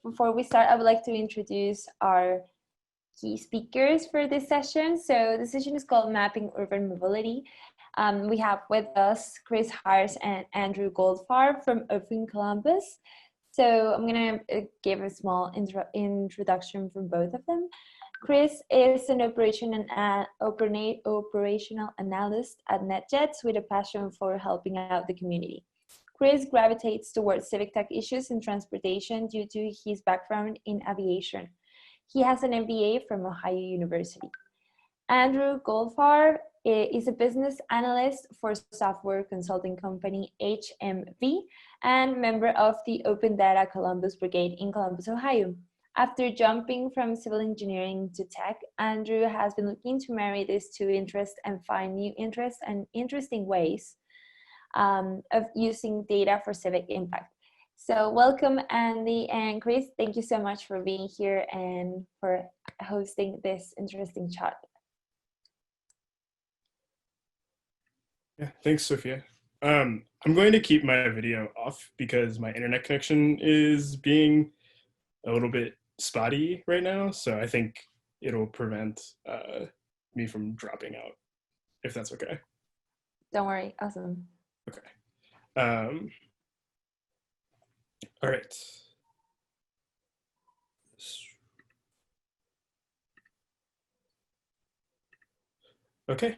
before we start, I would like to introduce our key speakers for this session. So the session is called Mapping Urban Mobility. We have with us Chris Hires and Andrew Goldfarb from Open Columbus. So I'm going to give a small introduction from both of them. Chris is an operational analyst at NetJets with a passion for helping out the community. Chris gravitates towards civic tech issues in transportation due to his background in aviation. He has an MBA from Ohio University. Andrew Goldfarb is a business analyst for software consulting company HMV and member of the Open Data Columbus Brigade in Columbus, Ohio. After jumping from civil engineering to tech, Andrew has been looking to marry these two interests and find new interests and interesting ways of using data for civic impact. So welcome, Andy and Chris. Thank you so much for being here and for hosting this interesting chat. Yeah, thanks, Sophia. I'm going to keep my video off because my internet connection is being a little bit spotty right now. So I think it'll prevent me from dropping out, if that's okay. Don't worry, awesome. Okay. All right. Okay.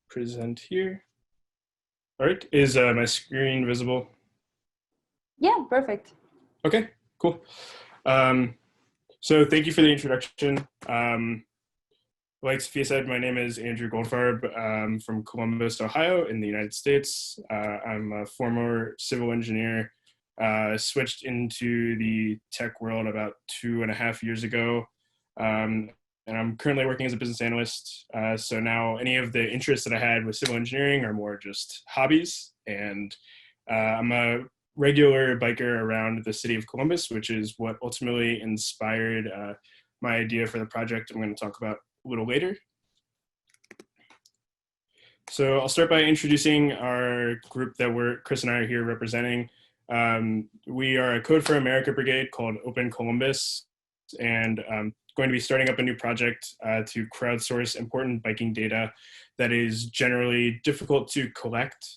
Present here. All right, is my screen visible? Yeah, perfect. Okay, cool. So thank you for the introduction. Like Sophia said, my name is Andrew Goldfarb. I'm from Columbus, Ohio in the United States. I'm a former civil engineer, switched into the tech world about 2.5 years ago. And I'm currently working as a business analyst. So now any of the interests that I had with civil engineering are more just hobbies. And I'm a regular biker around the city of Columbus, which is what ultimately inspired my idea for the project I'm going to talk about a little later. So I'll start by introducing our group that Chris and I are here representing. We are a Code for America brigade called Open Columbus, and going to be starting up a new project to crowdsource important biking data that is generally difficult to collect,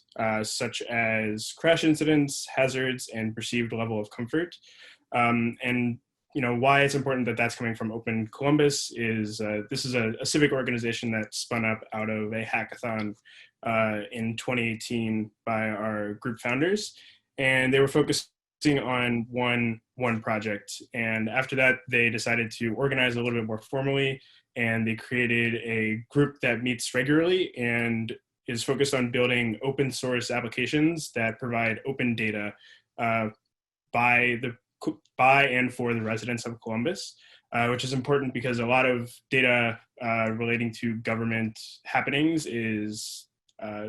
such as crash incidents, hazards, and perceived level of comfort. And why it's important that that's coming from Open Columbus is this is a civic organization that spun up out of a hackathon in 2018 by our group founders, and they were focusing on one project. And after that, they decided to organize a little bit more formally, and they created a group that meets regularly and is focused on building open source applications that provide open data by and for the residents of Columbus, which is important because a lot of data relating to government happenings is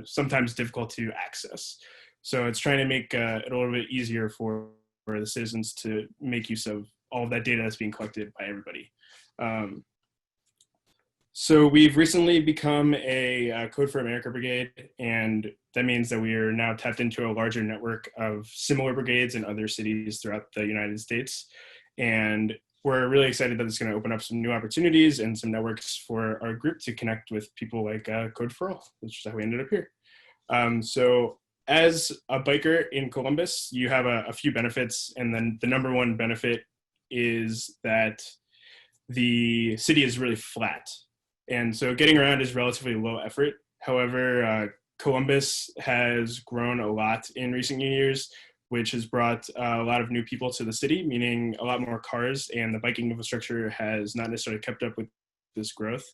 sometimes difficult to access. So it's trying to make it a little bit easier for the citizens to make use of all of that data that's being collected by everybody. So we've recently become a Code for America brigade, and that means that we are now tapped into a larger network of similar brigades in other cities throughout the United States. And we're really excited that it's going to open up some new opportunities and some networks for our group to connect with people like Code for All, which is how we ended up here. So as a biker in Columbus, you have a few benefits, and then the number one benefit is that the city is really flat. And so getting around is relatively low effort. However, Columbus has grown a lot in recent years, which has brought a lot of new people to the city, meaning a lot more cars, and the biking infrastructure has not necessarily kept up with this growth.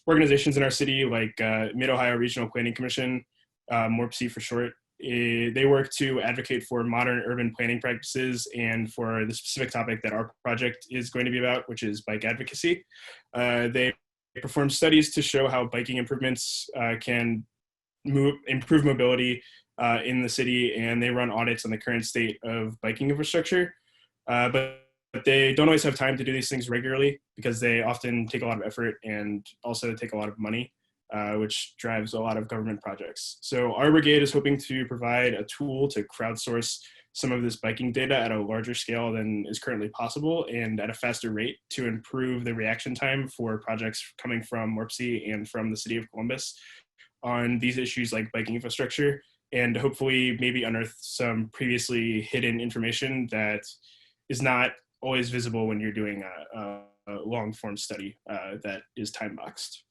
Organizations in our city like Mid-Ohio Regional Planning Commission, MORPC for short, they work to advocate for modern urban planning practices and for the specific topic that our project is going to be about, which is bike advocacy. They perform studies to show how biking improvements can improve mobility in the city, and they run audits on the current state of biking infrastructure. But they don't always have time to do these things regularly because they often take a lot of effort and also take a lot of money. which drives a lot of government projects. So our brigade is hoping to provide a tool to crowdsource some of this biking data at a larger scale than is currently possible and at a faster rate to improve the reaction time for projects coming from MORPC and from the city of Columbus on these issues like biking infrastructure, and hopefully maybe unearth some previously hidden information that is not always visible when you're doing a long form study that is time boxed.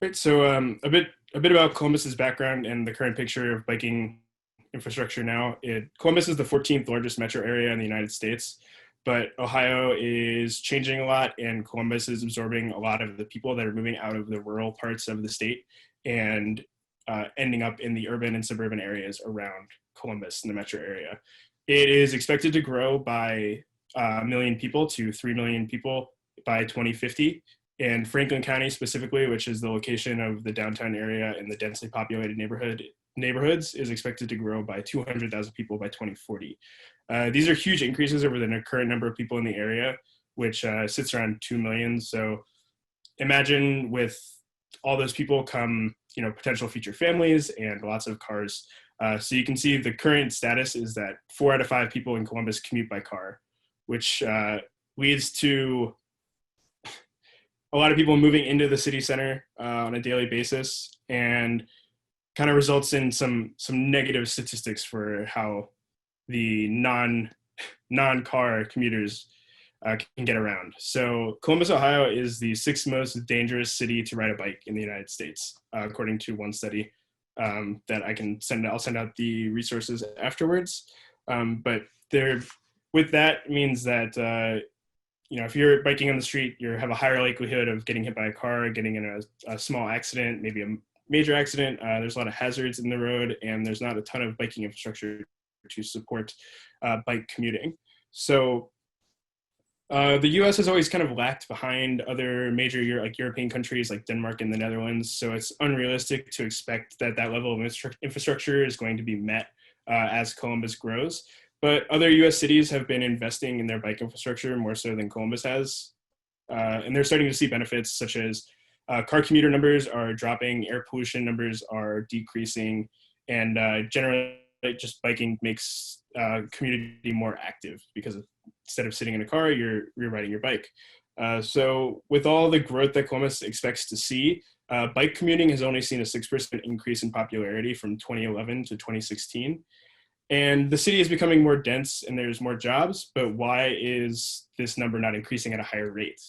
Right, so a bit about Columbus's background and the current picture of biking infrastructure now. Columbus is the 14th largest metro area in the United States, but Ohio is changing a lot, and Columbus is absorbing a lot of the people that are moving out of the rural parts of the state and ending up in the urban and suburban areas around Columbus in the metro area. It is expected to grow by 1 million people to 3 million people by 2050. And Franklin County specifically, which is the location of the downtown area and the densely populated neighborhoods, is expected to grow by 200,000 people by 2040. These are huge increases over the current number of people in the area, which sits around 2 million. So imagine with all those people come, potential future families and lots of cars. So you can see the current status is that 4 out of 5 people in Columbus commute by car, which leads to a lot of people moving into the city center on a daily basis, and kind of results in some negative statistics for how the non-car commuters can get around. So Columbus, Ohio is the 6th most dangerous city to ride a bike in the United States, according to one study that I'll send out the resources afterwards. But with that means that if you're biking on the street, you have a higher likelihood of getting hit by a car, getting in a small accident, maybe a major accident. There's a lot of hazards in the road, and there's not a ton of biking infrastructure to support bike commuting. So the US has always kind of lagged behind other major European countries like Denmark and the Netherlands. So it's unrealistic to expect that level of infrastructure is going to be met as Columbus grows. But other US cities have been investing in their bike infrastructure more so than Columbus has. And they're starting to see benefits such as car commuter numbers are dropping, air pollution numbers are decreasing, and generally just biking makes community more active because instead of sitting in a car, you're riding your bike. So with all the growth that Columbus expects to see, bike commuting has only seen a 6% increase in popularity from 2011 to 2016. And the city is becoming more dense and there's more jobs, but why is this number not increasing at a higher rate?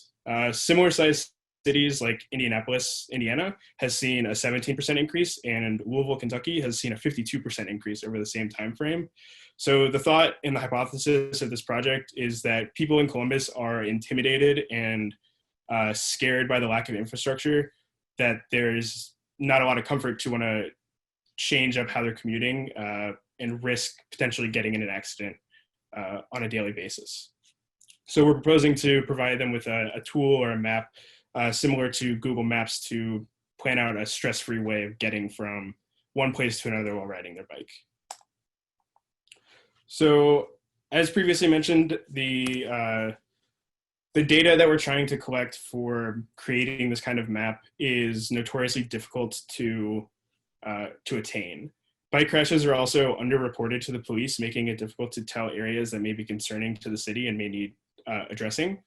Similar sized cities like Indianapolis, Indiana has seen a 17% increase, and Louisville, Kentucky has seen a 52% increase over the same time frame. So the thought and the hypothesis of this project is that people in Columbus are intimidated and scared by the lack of infrastructure, that there's not a lot of comfort to want to change up how they're commuting and risk potentially getting in an accident on a daily basis. So we're proposing to provide them with a tool or a map similar to Google Maps to plan out a stress-free way of getting from one place to another while riding their bike. So as previously mentioned, the data that we're trying to collect for creating this kind of map is notoriously difficult to attain. Bike crashes are also underreported to the police, making it difficult to tell areas that may be concerning to the city and may need addressing.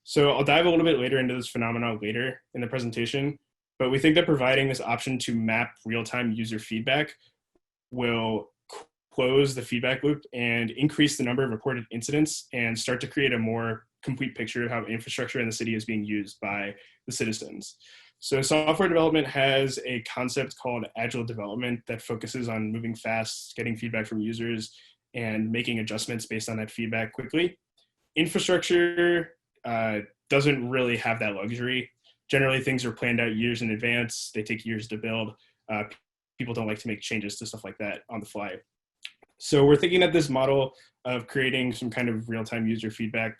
So I'll dive a little bit later into this phenomenon later in the presentation, but we think that providing this option to map real-time user feedback will close the feedback loop and increase the number of reported incidents and start to create a more complete picture of how infrastructure in the city is being used by the citizens. So software development has a concept called agile development that focuses on moving fast, getting feedback from users, and making adjustments based on that feedback quickly. Infrastructure doesn't really have that luxury. Generally, things are planned out years in advance. They take years to build. People don't like to make changes to stuff like that on the fly. So we're thinking that this model of creating some kind of real-time user feedback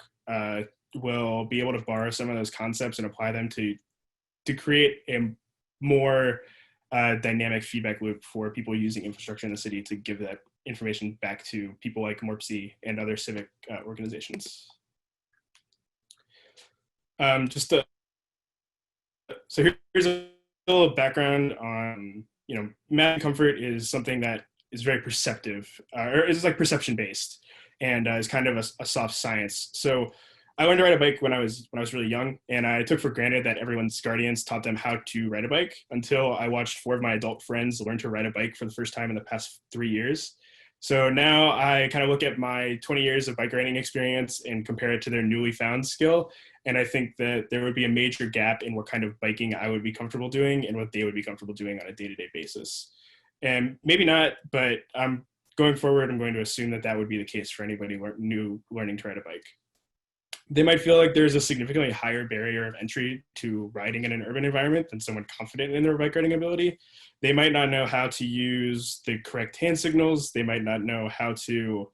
will be able to borrow some of those concepts and apply them to create a more dynamic feedback loop for people using infrastructure in the city to give that information back to people like MORPC and other civic organizations. Just to, so here's a little background on, math and comfort is something that is very perceptive, or is like perception based, and is kind of a soft science. So I learned to ride a bike when I was really young, and I took for granted that everyone's guardians taught them how to ride a bike until I watched 4 of my adult friends learn to ride a bike for the first time in the past 3 years. So now I kind of look at my 20 years of bike riding experience and compare it to their newly found skill. And I think that there would be a major gap in what kind of biking I would be comfortable doing and what they would be comfortable doing on a day-to-day basis. And maybe not, but going forward, I'm going to assume that that would be the case for anybody new learning to ride a bike. They might feel like there's a significantly higher barrier of entry to riding in an urban environment than someone confident in their bike riding ability. They might not know how to use the correct hand signals. They might not know how to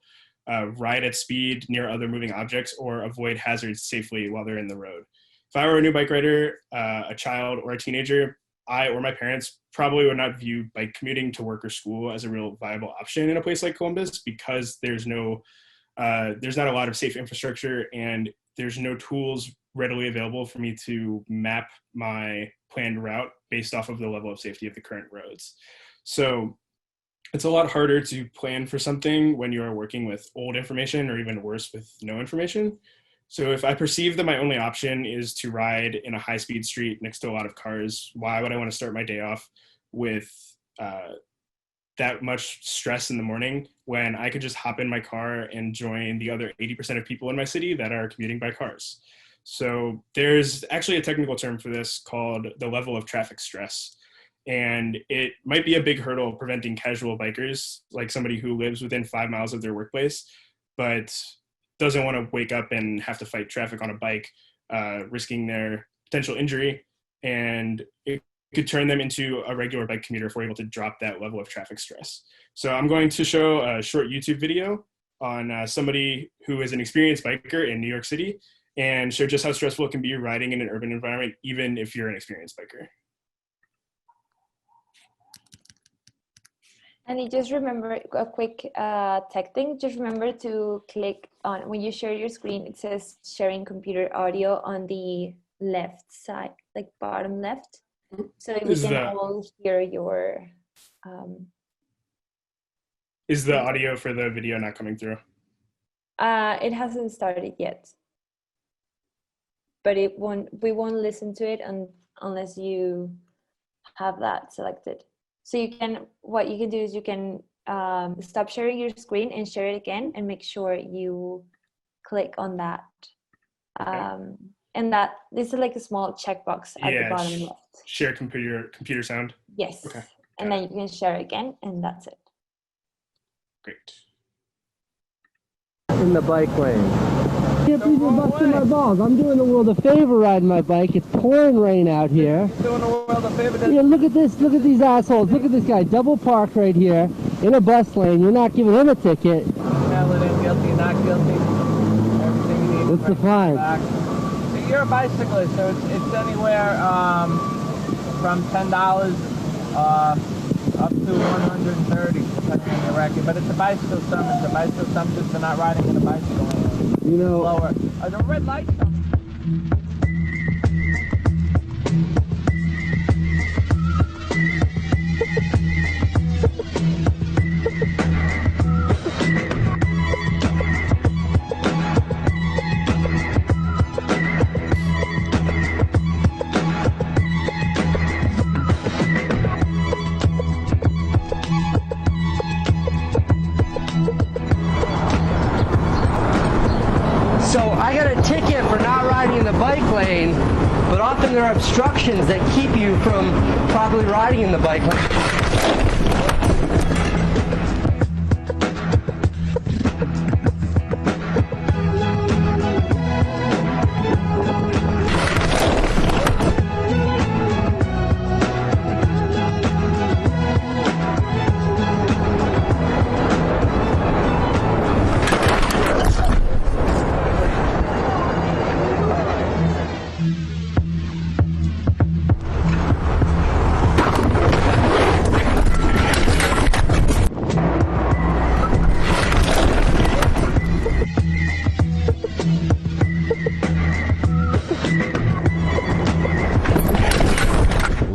ride at speed near other moving objects or avoid hazards safely while they're in the road. If I were a new bike rider, a child or a teenager, I or my parents probably would not view bike commuting to work or school as a real viable option in a place like Columbus, because there's not a lot of safe infrastructure and there's no tools readily available for me to map my planned route based off of the level of safety of the current roads. So it's a lot harder to plan for something when you are working with old information, or even worse, with no information. So if I perceive that my only option is to ride in a high-speed street next to a lot of cars, why would I want to start my day off with that much stress in the morning when I could just hop in my car and join the other 80% of people in my city that are commuting by cars? So there's actually a technical term for this called the level of traffic stress. And it might be a big hurdle preventing casual bikers, like somebody who lives within 5 miles of their workplace, but doesn't want to wake up and have to fight traffic on a bike, risking their potential injury. And it could turn them into a regular bike commuter if we're able to drop that level of traffic stress. So I'm going to show a short YouTube video on somebody who is an experienced biker in New York City, and show just how stressful it can be riding in an urban environment, even if you're an experienced biker. And you just remember a quick tech thing. Just remember to click on, when you share your screen, it says sharing computer audio on the left side, like bottom left. So we can all hear your... Is the audio for the video not coming through? It hasn't started yet. But we won't listen to it unless you have that selected. So what you can do is you can stop sharing your screen and share it again, and make sure you click on that. And that this is like a small checkbox at the bottom left. Share computer sound? Yes. Okay. And then you can share again, and that's it. Great. In the bike lane. Can't believe you're busting my balls. I'm doing the world a favor riding my bike. It's pouring rain out here. Doing the world a favor. Yeah, look at this. Look at these assholes. Look at this guy. Double parked right here in a bus lane. You're not giving him a ticket. Valid and guilty, not guilty. Everything you need. What's the fine? So you're a bicyclist, so it's anywhere from $10 up to $130, depending on your record. But it's a bicycle summons. It's a bicycle summons for not riding in a bicycle lane. You know, Lower. The red light comes. I got a ticket for not riding in the bike lane, but often there are obstructions that keep you from properly riding in the bike lane.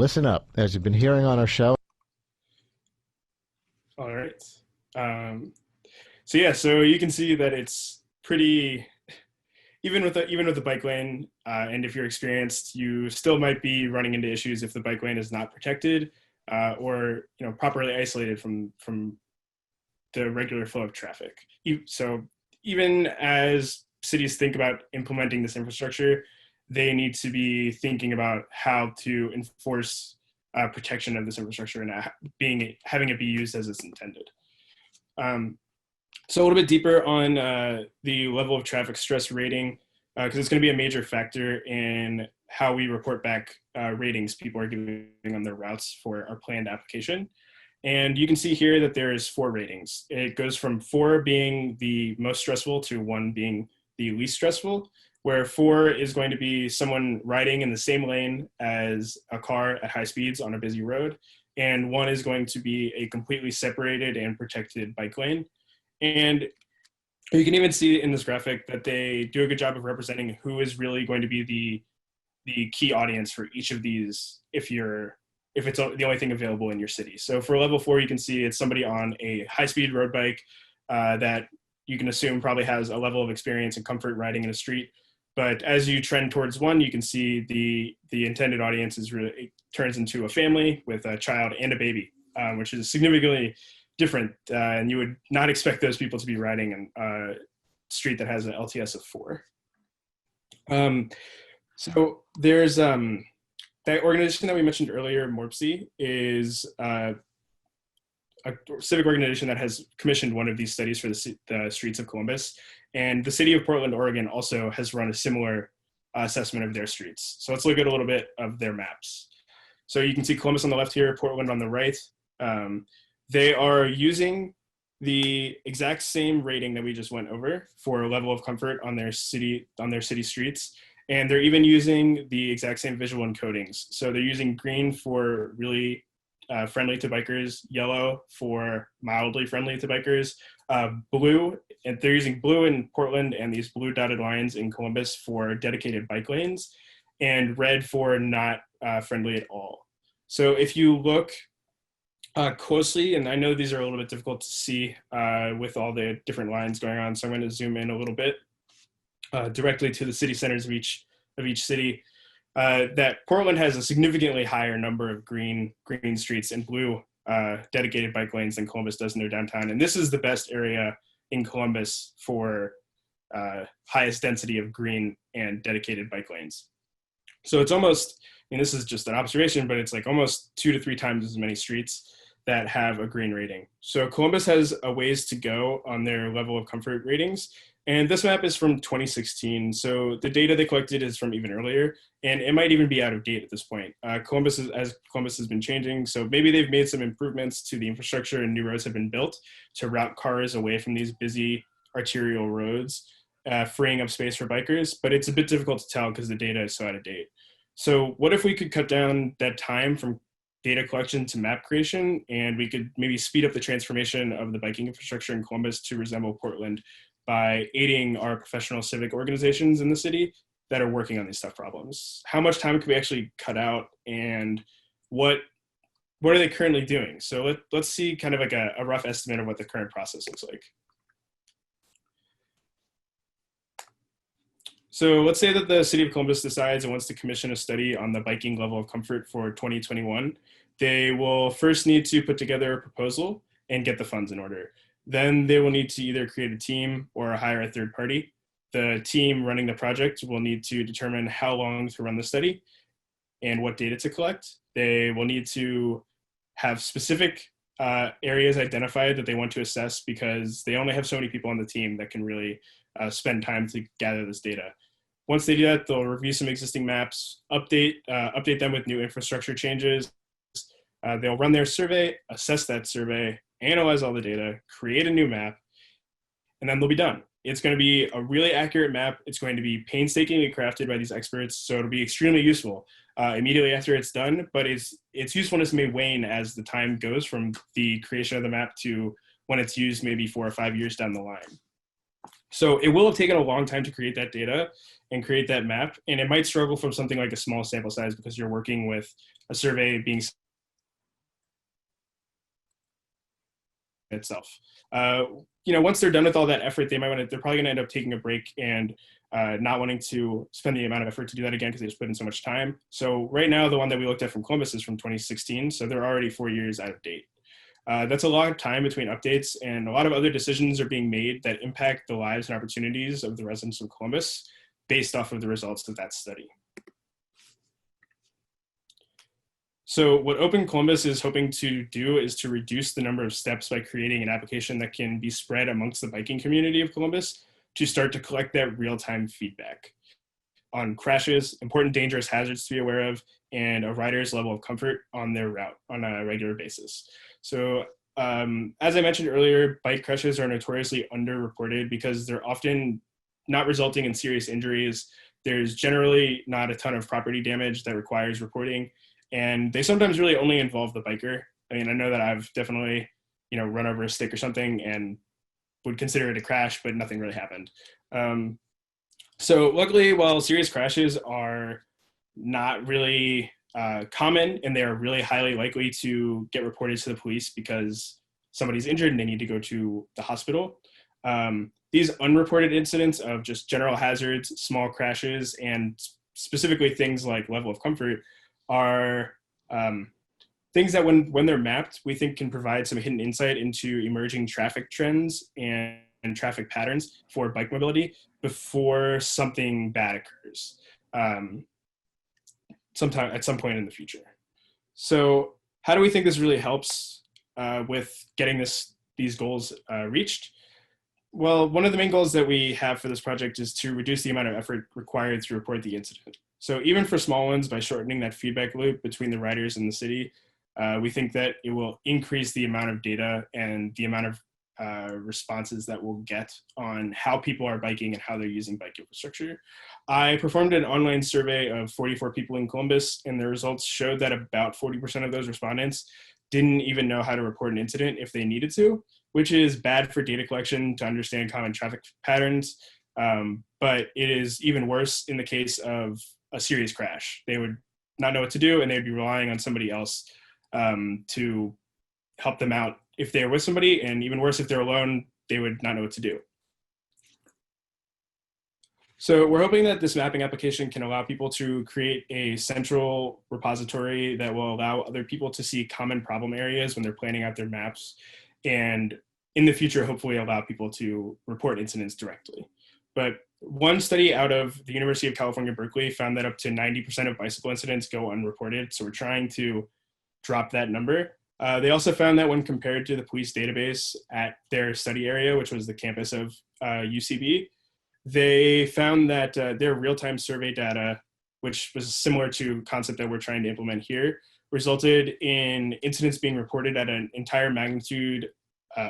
listen up. As you've been hearing on our show. All right. So you can see that it's pretty, even with the bike lane, and if you're experienced, you still might be running into issues if the bike lane is not protected or properly isolated from the regular flow of traffic. So even as cities think about implementing this infrastructure, they need to be thinking about how to enforce protection of this infrastructure and having it be used as it's intended. So a little bit deeper on the level of traffic stress rating, because it's going to be a major factor in how we report back ratings people are giving on their routes for our planned application. And you can see here that there is 4 ratings. It goes from 4 being the most stressful to 1 being the least stressful, where 4 is going to be someone riding in the same lane as a car at high speeds on a busy road, and 1 is going to be a completely separated and protected bike lane. And you can even see in this graphic that they do a good job of representing who is really going to be the key audience for each of these if it's the only thing available in your city. So for level 4, you can see it's somebody on a high-speed road bike that you can assume probably has a level of experience and comfort riding in a street. But as you trend towards 1, you can see the intended audience it turns into a family with a child and a baby, which is significantly different. And you would not expect those people to be riding in a street that has an LTS of 4. So there's that organization that we mentioned earlier, MORPC, is a civic organization that has commissioned one of these studies for the streets of Columbus. And the city of Portland, Oregon also has run a similar assessment of their streets. So let's look at a little bit of their maps. So you can see Columbus on the left here, Portland on the right. They are using the exact same rating that we just went over for level of comfort on their city streets. And they're even using the exact same visual encodings. So they're using green for really friendly to bikers, yellow for mildly friendly to bikers, blue, and they're using blue in Portland and these blue dotted lines in Columbus for dedicated bike lanes, and red for not friendly at all. So if you look closely, and I know these are a little bit difficult to see with all the different lines going on, so I'm going to zoom in a little bit directly to the city centers of each city. That Portland has a significantly higher number of green streets and blue dedicated bike lanes than Columbus does in their downtown. And this is the best area in Columbus for highest density of green and dedicated bike lanes. So it's almost, and this is just an observation, but it's like almost 2 to 3 times as many streets that have a green rating. So Columbus has a ways to go on their level of comfort ratings. And this map is from 2016. So the data they collected is from even earlier, and it might even be out of date at this point. Columbus has been changing. So maybe they've made some improvements to the infrastructure and new roads have been built to route cars away from these busy arterial roads, freeing up space for bikers, but it's a bit difficult to tell because the data is so out of date. So what if we could cut down that time from data collection to map creation, and we could maybe speed up the transformation of the biking infrastructure in Columbus to resemble Portland by aiding our professional civic organizations in the city that are working on these tough problems? How much time could we actually cut out, and what are they currently doing? So let's see kind of like a rough estimate of what the current process looks like. So let's say that the city of Columbus decides it wants to commission a study on the biking level of comfort for 2021. They will first need to put together a proposal and get the funds in order. Then they will need to either create a team or hire a third party. The team running the project will need to determine how long to run the study and what data to collect. They will need to have specific areas identified that they want to assess because they only have so many people on the team that can really spend time to gather this data. Once they do that, they'll review some existing maps, update them with new infrastructure changes. They'll run their survey, assess that survey, analyze all the data, create a new map, and then they'll be done. It's going to be a really accurate map. It's going to be painstakingly crafted by these experts, so it'll be extremely useful immediately after it's done, but its usefulness may wane as the time goes from the creation of the map to when it's used maybe 4 or 5 years down the line. So it will have taken a long time to create that data and create that map. And it might struggle from something like a small sample size because you're working with a survey being itself. Once they're done with all that effort, they're probably gonna end up taking a break and not wanting to spend the amount of effort to do that again because they just put in so much time. So right now, the one that we looked at from Columbus is from 2016. So they're already 4 years out of date. That's a long time between updates, and a lot of other decisions are being made that impact the lives and opportunities of the residents of Columbus based off of the results of that study. So what Open Columbus is hoping to do is to reduce the number of steps by creating an application that can be spread amongst the biking community of Columbus to start to collect that real-time feedback on crashes, important dangerous hazards to be aware of, and a rider's level of comfort on their route on a regular basis. So as I mentioned earlier, bike crashes are notoriously underreported because they're often not resulting in serious injuries. There's generally not a ton of property damage that requires reporting, and they sometimes really only involve the biker. I mean, I know that I've definitely, run over a stick or something and would consider it a crash, but nothing really happened. So luckily, while serious crashes are not really common and they are really highly likely to get reported to the police because somebody's injured and they need to go to the hospital, these unreported incidents of just general hazards, small crashes, and specifically things like level of comfort are things that when they're mapped, we think can provide some hidden insight into emerging traffic trends and traffic patterns for bike mobility before something bad occurs at some point in the future. So how do we think this really helps with getting these goals reached? Well, one of the main goals that we have for this project is to reduce the amount of effort required to report the incident. So even for small ones, by shortening that feedback loop between the riders and the city, we think that it will increase the amount of data and the amount of responses that we'll get on how people are biking and how they're using bike infrastructure. I performed an online survey of 44 people in Columbus, and the results showed that about 40% of those respondents didn't even know how to report an incident if they needed to, which is bad for data collection to understand common traffic patterns. But it is even worse in the case of a serious crash. They would not know what to do, and they'd be relying on somebody else to help them out if they're with somebody, and even worse, if they're alone, they would not know what to do. So we're hoping that this mapping application can allow people to create a central repository that will allow other people to see common problem areas when they're planning out their maps, and in the future, hopefully allow people to report incidents directly. But one study out of the University of California, Berkeley found that up to 90% of bicycle incidents go unreported. So we're trying to drop that number. They also found that when compared to the police database at their study area, which was the campus of UCB, they found that their real-time survey data, which was similar to concept that we're trying to implement here, resulted in incidents being reported at an entire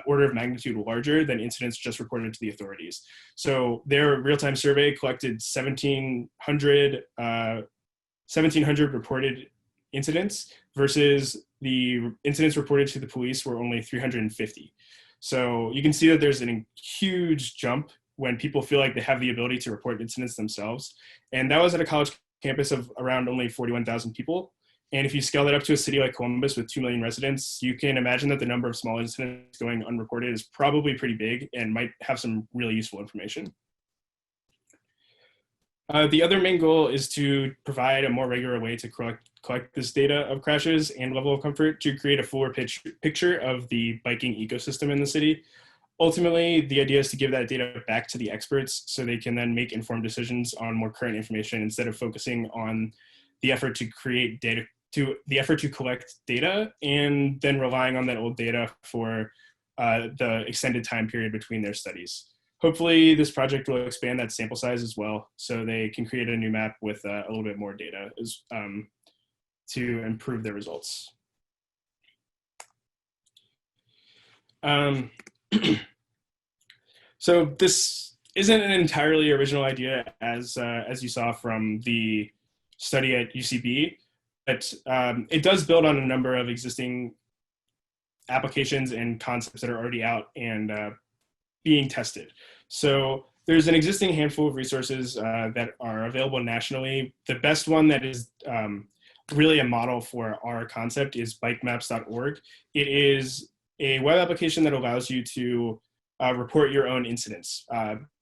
order of magnitude larger than incidents just reported to the authorities. So their real-time survey collected 1,700 reported incidents versus the incidents reported to the police were only 350. So you can see that there's a huge jump when people feel like they have the ability to report incidents themselves. And that was at a college campus of around only 41,000 people. And if you scale that up to a city like Columbus with 2 million residents, you can imagine that the number of small incidents going unreported is probably pretty big and might have some really useful information. The other main goal is to provide a more regular way to collect this data of crashes and level of comfort to create a fuller picture of the biking ecosystem in the city. Ultimately, the idea is to give that data back to the experts so they can then make informed decisions on more current information instead of focusing on the effort to create data, to collect data and then relying on that old data for the extended time period between their studies. Hopefully, this project will expand that sample size as well, so they can create a new map with a little bit more data to improve their results. So this isn't an entirely original idea, as you saw from the study at UCB, but it does build on a number of existing applications and concepts that are already out and being tested. So there's an existing handful of resources that are available nationally. The best one that is really a model for our concept is bikemaps.org. It is a web application that allows you to report your own incidents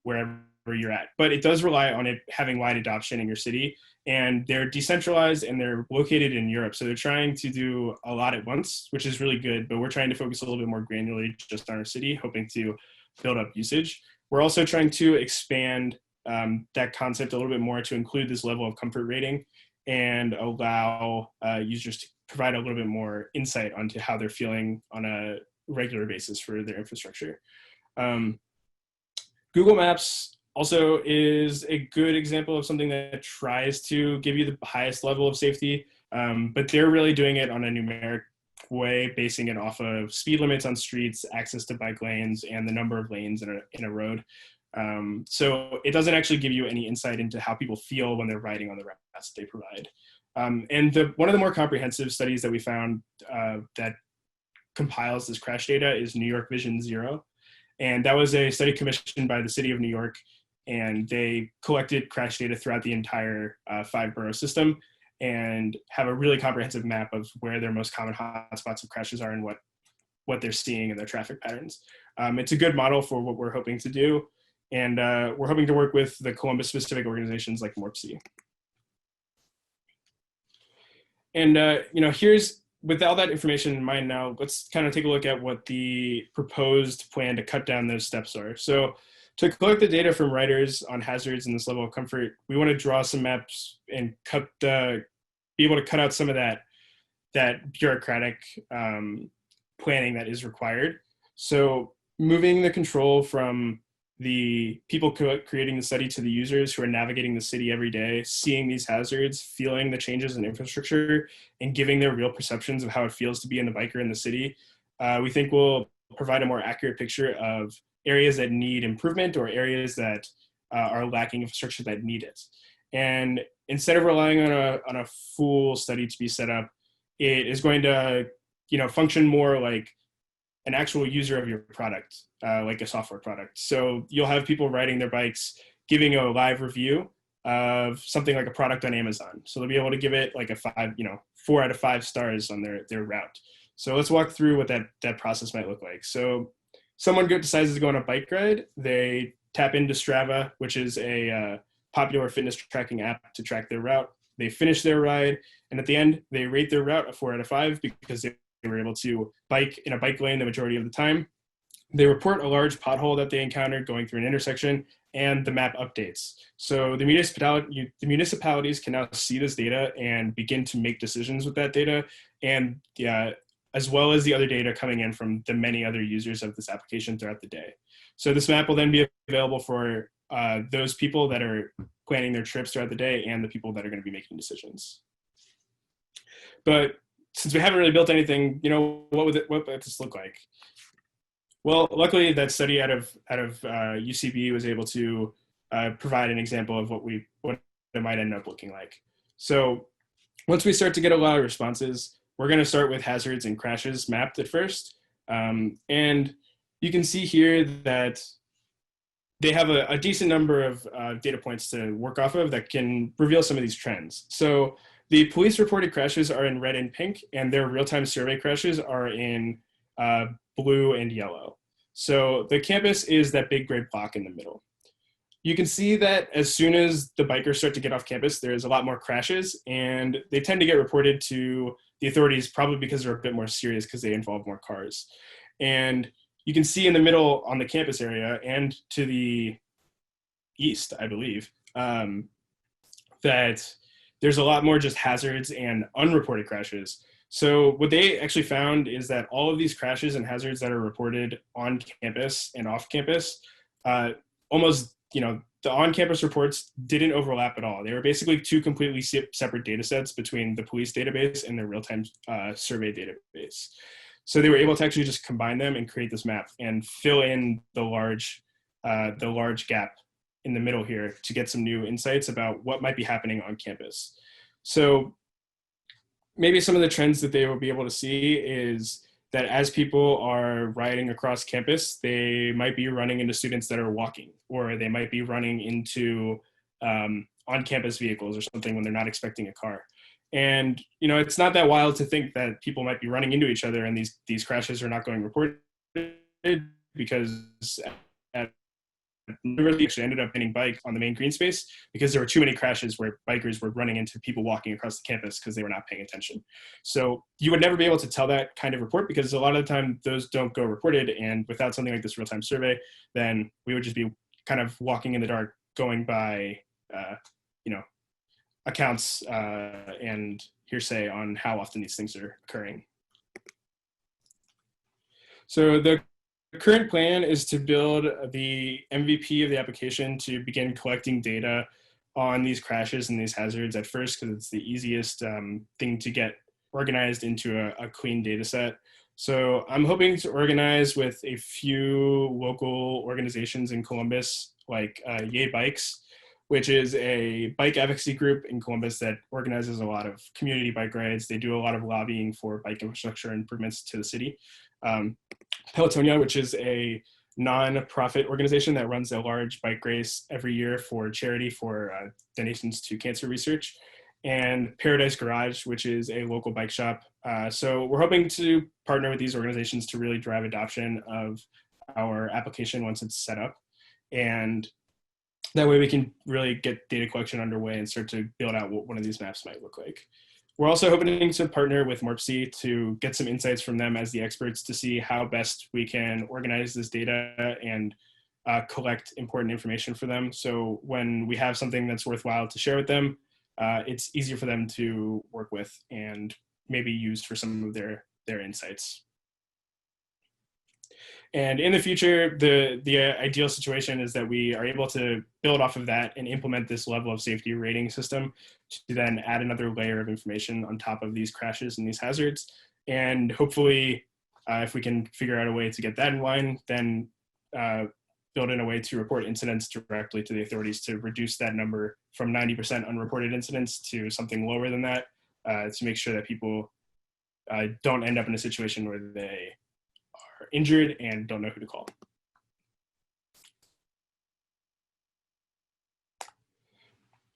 wherever you're at. But it does rely on it having wide adoption in your city. And they're decentralized and they're located in Europe. So they're trying to do a lot at once, which is really good. But we're trying to focus a little bit more granularly just on our city, hoping to build up usage. We're also trying to expand that concept a little bit more to include this level of comfort rating and allow users to provide a little bit more insight onto how they're feeling on a regular basis for their infrastructure. Google Maps also is a good example of something that tries to give you the highest level of safety, but they're really doing it on a numeric way, basing it off of speed limits on streets, access to bike lanes, and the number of lanes in a road. So it doesn't actually give you any insight into how people feel when they're riding on the routes they provide. And one of the more comprehensive studies that we found that compiles this crash data is New York Vision Zero. And that was a study commissioned by the city of New York, and they collected crash data throughout the entire 5-borough system and have a really comprehensive map of where their most common hotspots of crashes are and what they're seeing in their traffic patterns. It's a good model for what we're hoping to do, and we're hoping to work with the Columbus-specific organizations like MORPC. And here's, with all that information in mind now, let's kind of take a look at what the proposed plan to cut down those steps are. So to collect the data from riders on hazards and this level of comfort, we want to draw some maps and be able to cut out some of that bureaucratic planning that is required. So moving the control from the people creating the study to the users who are navigating the city every day, seeing these hazards, feeling the changes in infrastructure, and giving their real perceptions of how it feels to be in the biker in the city, we think will provide a more accurate picture of areas that need improvement or areas that are lacking infrastructure that need it. And instead of relying on a full study to be set up, it is going to function more like an actual user of your product, like a software product. So you'll have people riding their bikes, giving a live review of something like a product on Amazon. So they'll be able to give it like a 4 out of 5 stars on their route. So let's walk through what that process might look like. So someone decides to go on a bike ride. They tap into Strava, which is a popular fitness tracking app to track their route. They finish their ride, and at the end, they rate their route a 4 out of 5 because they were able to bike in a bike lane the majority of the time. They report a large pothole that they encountered going through an intersection, and the map updates. So the municipalities can now see this data and begin to make decisions with that data, and as well as the other data coming in from the many other users of this application throughout the day. So this map will then be available for those people that are planning their trips throughout the day and the people that are going to be making decisions. But since we haven't really built anything, what would this look like? Well, luckily that study out of UCB was able to provide an example of what it might end up looking like. So once we start to get a lot of responses, we're going to start with hazards and crashes mapped at first. And you can see here that they have a decent number of data points to work off of that can reveal some of these trends. So the police reported crashes are in red and pink, and their real-time survey crashes are in blue and yellow. So the campus is that big gray block in the middle. You can see that as soon as the bikers start to get off campus, there's a lot more crashes, and they tend to get reported to the authorities probably because they're a bit more serious because they involve more cars. And you can see in the middle on the campus area and to the east, I believe, that there's a lot more just hazards and unreported crashes. So what they actually found is that all of these crashes and hazards that are reported on campus and off campus, almost, the on-campus reports didn't overlap at all. They were basically 2 completely separate data sets between the police database and the real-time survey database. So they were able to actually just combine them and create this map and fill in the large gap in the middle here to get some new insights about what might be happening on campus. So maybe some of the trends that they will be able to see is that as people are riding across campus, they might be running into students that are walking, or they might be running into on-campus vehicles or something when they're not expecting a car. And it's not that wild to think that people might be running into each other, and these crashes are not going reported, because at University actually ended up banning bike on the main green space because there were too many crashes where bikers were running into people walking across the campus because they were not paying attention. So you would never be able to tell that kind of report, because a lot of the time those don't go reported, and without something like this real-time survey, then we would just be kind of walking in the dark, going by accounts and hearsay on how often these things are occurring. So the current plan is to build the MVP of the application to begin collecting data on these crashes and these hazards at first, because it's the easiest thing to get organized into a clean data set. So I'm hoping to organize with a few local organizations in Columbus, like Yay Bikes, which is a bike advocacy group in Columbus that organizes a lot of community bike rides. They do a lot of lobbying for bike infrastructure improvements to the city. Pelotonia, which is a non-profit organization that runs a large bike race every year for charity for donations to cancer research. And Paradise Garage, which is a local bike shop. So we're hoping to partner with these organizations to really drive adoption of our application once it's set up. And that way we can really get data collection underway and start to build out what one of these maps might look like. We're also hoping to partner with MORPC to get some insights from them as the experts to see how best we can organize this data and collect important information for them. So when we have something that's worthwhile to share with them, it's easier for them to work with and maybe use for some of their insights. And in the future, the ideal situation is that we are able to build off of that and implement this level of safety rating system to then add another layer of information on top of these crashes and these hazards. And hopefully, if we can figure out a way to get that in line, then build in a way to report incidents directly to the authorities to reduce that number from 90% unreported incidents to something lower than that, to make sure that people don't end up in a situation where they are injured and don't know who to call.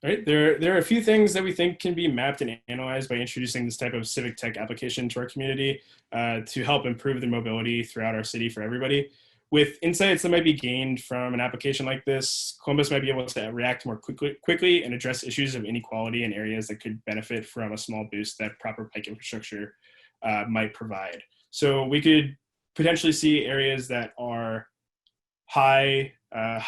Right, there are a few things that we think can be mapped and analyzed by introducing this type of civic tech application to our community to help improve the mobility throughout our city for everybody. With insights that might be gained from an application like this, Columbus might be able to react more quickly and address issues of inequality in areas that could benefit from a small boost that proper bike infrastructure might provide. So we could potentially see areas that are high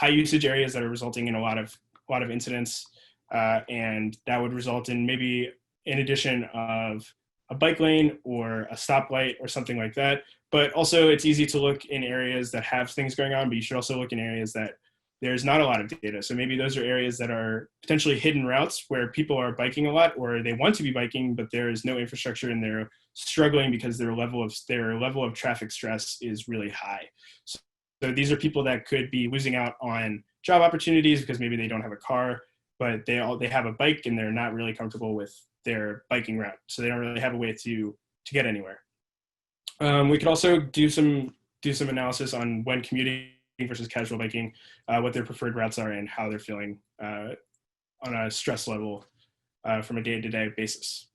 usage areas that are resulting in a lot of incidents, and that would result in maybe an addition of a bike lane or a stoplight or something like that. But also it's easy to look in areas that have things going on, but you should also look in areas that there's not a lot of data. So maybe those are areas that are potentially hidden routes where people are biking a lot, or they want to be biking, but there is no infrastructure and they're struggling because their level of traffic stress is really high. So these are people that could be losing out on job opportunities because maybe they don't have a car, but they have a bike and they're not really comfortable with their biking route. So they don't really have a way to get anywhere. We could also do some analysis on when commuting versus casual biking, what their preferred routes are and how they're feeling on a stress level from a day-to-day basis.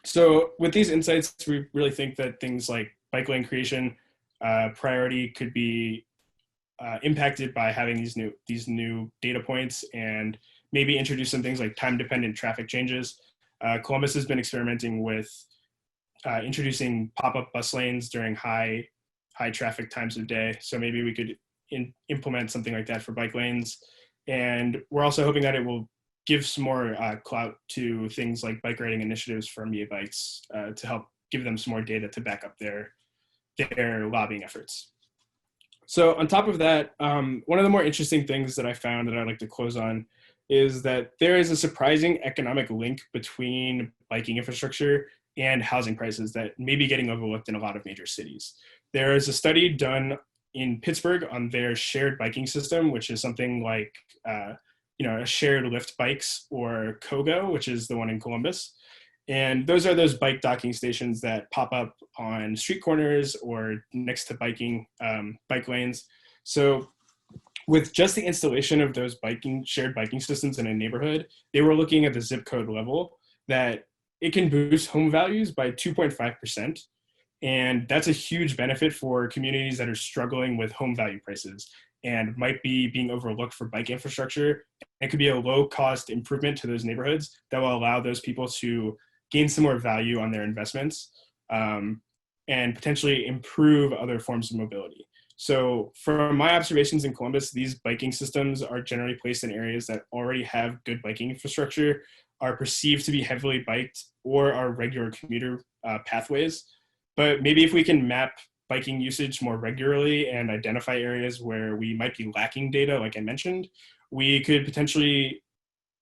So with these insights, we really think that things like bike lane creation priority could be impacted by having these new data points, and maybe introduce some things like time-dependent traffic changes. Columbus has been experimenting with introducing pop-up bus lanes during high traffic times of day. So maybe we could implement something like that for bike lanes. And we're also hoping that it will give some more clout to things like bike riding initiatives from Yay Bikes to help give them some more data to back up their lobbying efforts. So on top of that, one of the more interesting things that I found that I'd like to close on is that there is a surprising economic link between biking infrastructure and housing prices that may be getting overlooked in a lot of major cities. There is a study done in Pittsburgh on their shared biking system, which is something like a shared Lyft bikes, or Kogo, which is the one in Columbus. And those are those bike docking stations that pop up on street corners or next to bike lanes. So with just the installation of those shared biking systems in a neighborhood, they were looking at the zip code level that it can boost home values by 2.5%. And that's a huge benefit for communities that are struggling with home value prices and might be being overlooked for bike infrastructure. It could be a low cost improvement to those neighborhoods that will allow those people to gain some more value on their investments, and potentially improve other forms of mobility. So from my observations in Columbus, these biking systems are generally placed in areas that already have good biking infrastructure, are perceived to be heavily biked, or are regular commuter pathways. But maybe if we can map biking usage more regularly and identify areas where we might be lacking data, like I mentioned, we could potentially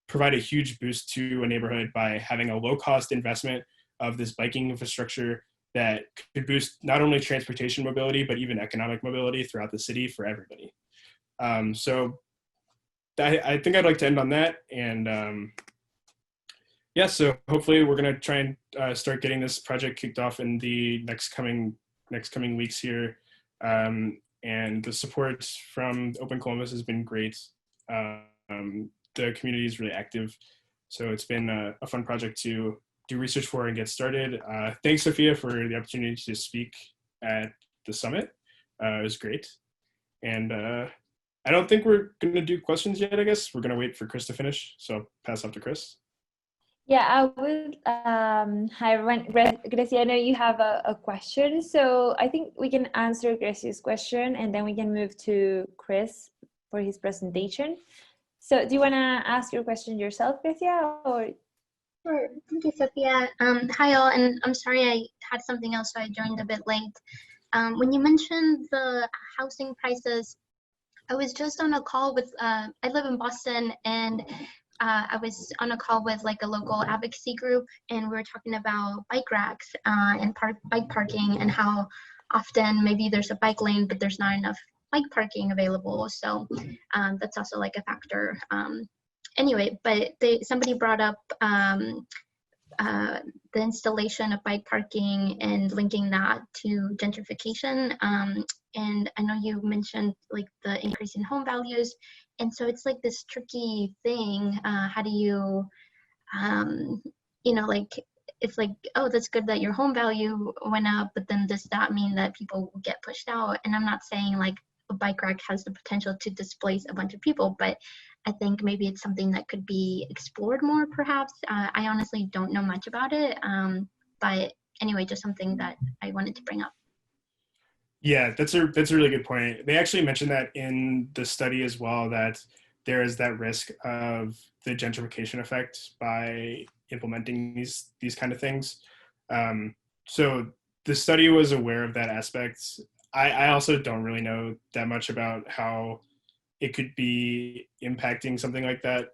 provide a huge boost to a neighborhood by having a low-cost investment of this biking infrastructure that could boost not only transportation mobility, but even economic mobility throughout the city for everybody. So I think I'd like to end on that. And yeah, so hopefully we're gonna try and start getting this project kicked off in the next coming weeks here. And the support from Open Columbus has been great. The community is really active. So it's been a fun project to do research for and get started. Thanks, Sophia, for the opportunity to speak at the summit. It was great. And I don't think we're going to do questions yet, I guess. We're going to wait for Chris to finish. So I'll pass off to Chris. Yeah, I would. Hi, everyone. Gracie, I know you have a question. So I think we can answer Gracie's question and then we can move to Chris for his presentation. So do you want to ask your question yourself, Gracia, or? Sure. Thank you, Sophia. Hi, all, and I'm sorry I had something else, so I joined a bit late. When you mentioned the housing prices, I was just on a call with, I live in Boston, and I was on a call with like a local advocacy group, and we were talking about bike racks and bike parking, and how often maybe there's a bike lane, but there's not enough bike parking available. So that's also like a factor. Anyway, but somebody brought up the installation of bike parking and linking that to gentrification. And I know you mentioned like the increase in home values. And so it's like this tricky thing. How do you, you know, like, it's like, oh, that's good that your home value went up, but then does that mean that people will get pushed out? And I'm not saying like a bike rack has the potential to displace a bunch of people, but I think maybe it's something that could be explored more, perhaps. I honestly don't know much about it, but anyway, just something that I wanted to bring up. Yeah, that's a really good point. They actually mentioned that in the study as well, that there is that risk of the gentrification effect by implementing these kind of things. So the study was aware of that aspect. I also don't really know that much about how it could be impacting something like that.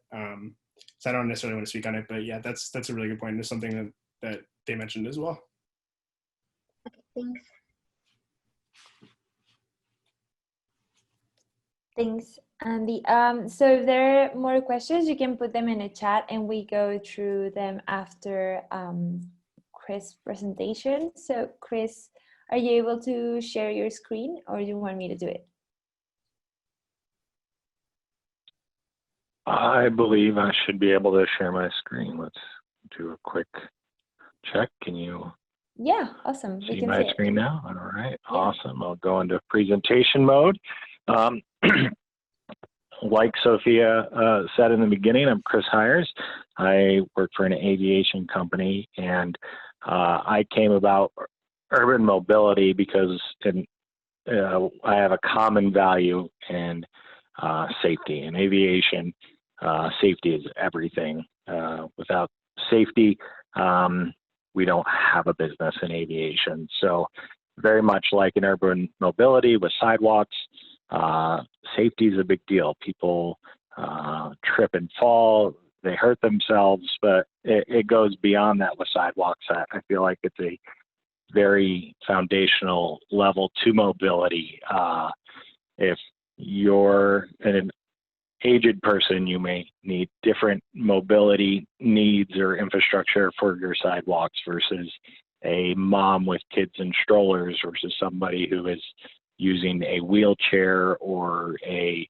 So I don't necessarily want to speak on it, but yeah, that's a really good point. It's something that they mentioned as well. Okay, thanks. Thanks, Andy. So if there are more questions, you can put them in the chat and we go through them after Chris' presentation. So Chris, are you able to share your screen or do you want me to do it? I believe I should be able to share my screen. Let's do a quick check. Can you awesome. see my screen now? All right, Yeah. Awesome. I'll go into presentation mode. Like Sophia said in the beginning, I'm Chris Hires. I work for an aviation company, and I came about urban mobility because I have a common value in safety. In aviation, safety is everything. Without safety, we don't have a business in aviation. So very much like in urban mobility with sidewalks, safety is a big deal. People trip and fall, they hurt themselves, but it goes beyond that with sidewalks. I feel like it's a very foundational level to mobility. If you're in an aged person, you may need different mobility needs or infrastructure for your sidewalks versus a mom with kids in strollers versus somebody who is using a wheelchair or a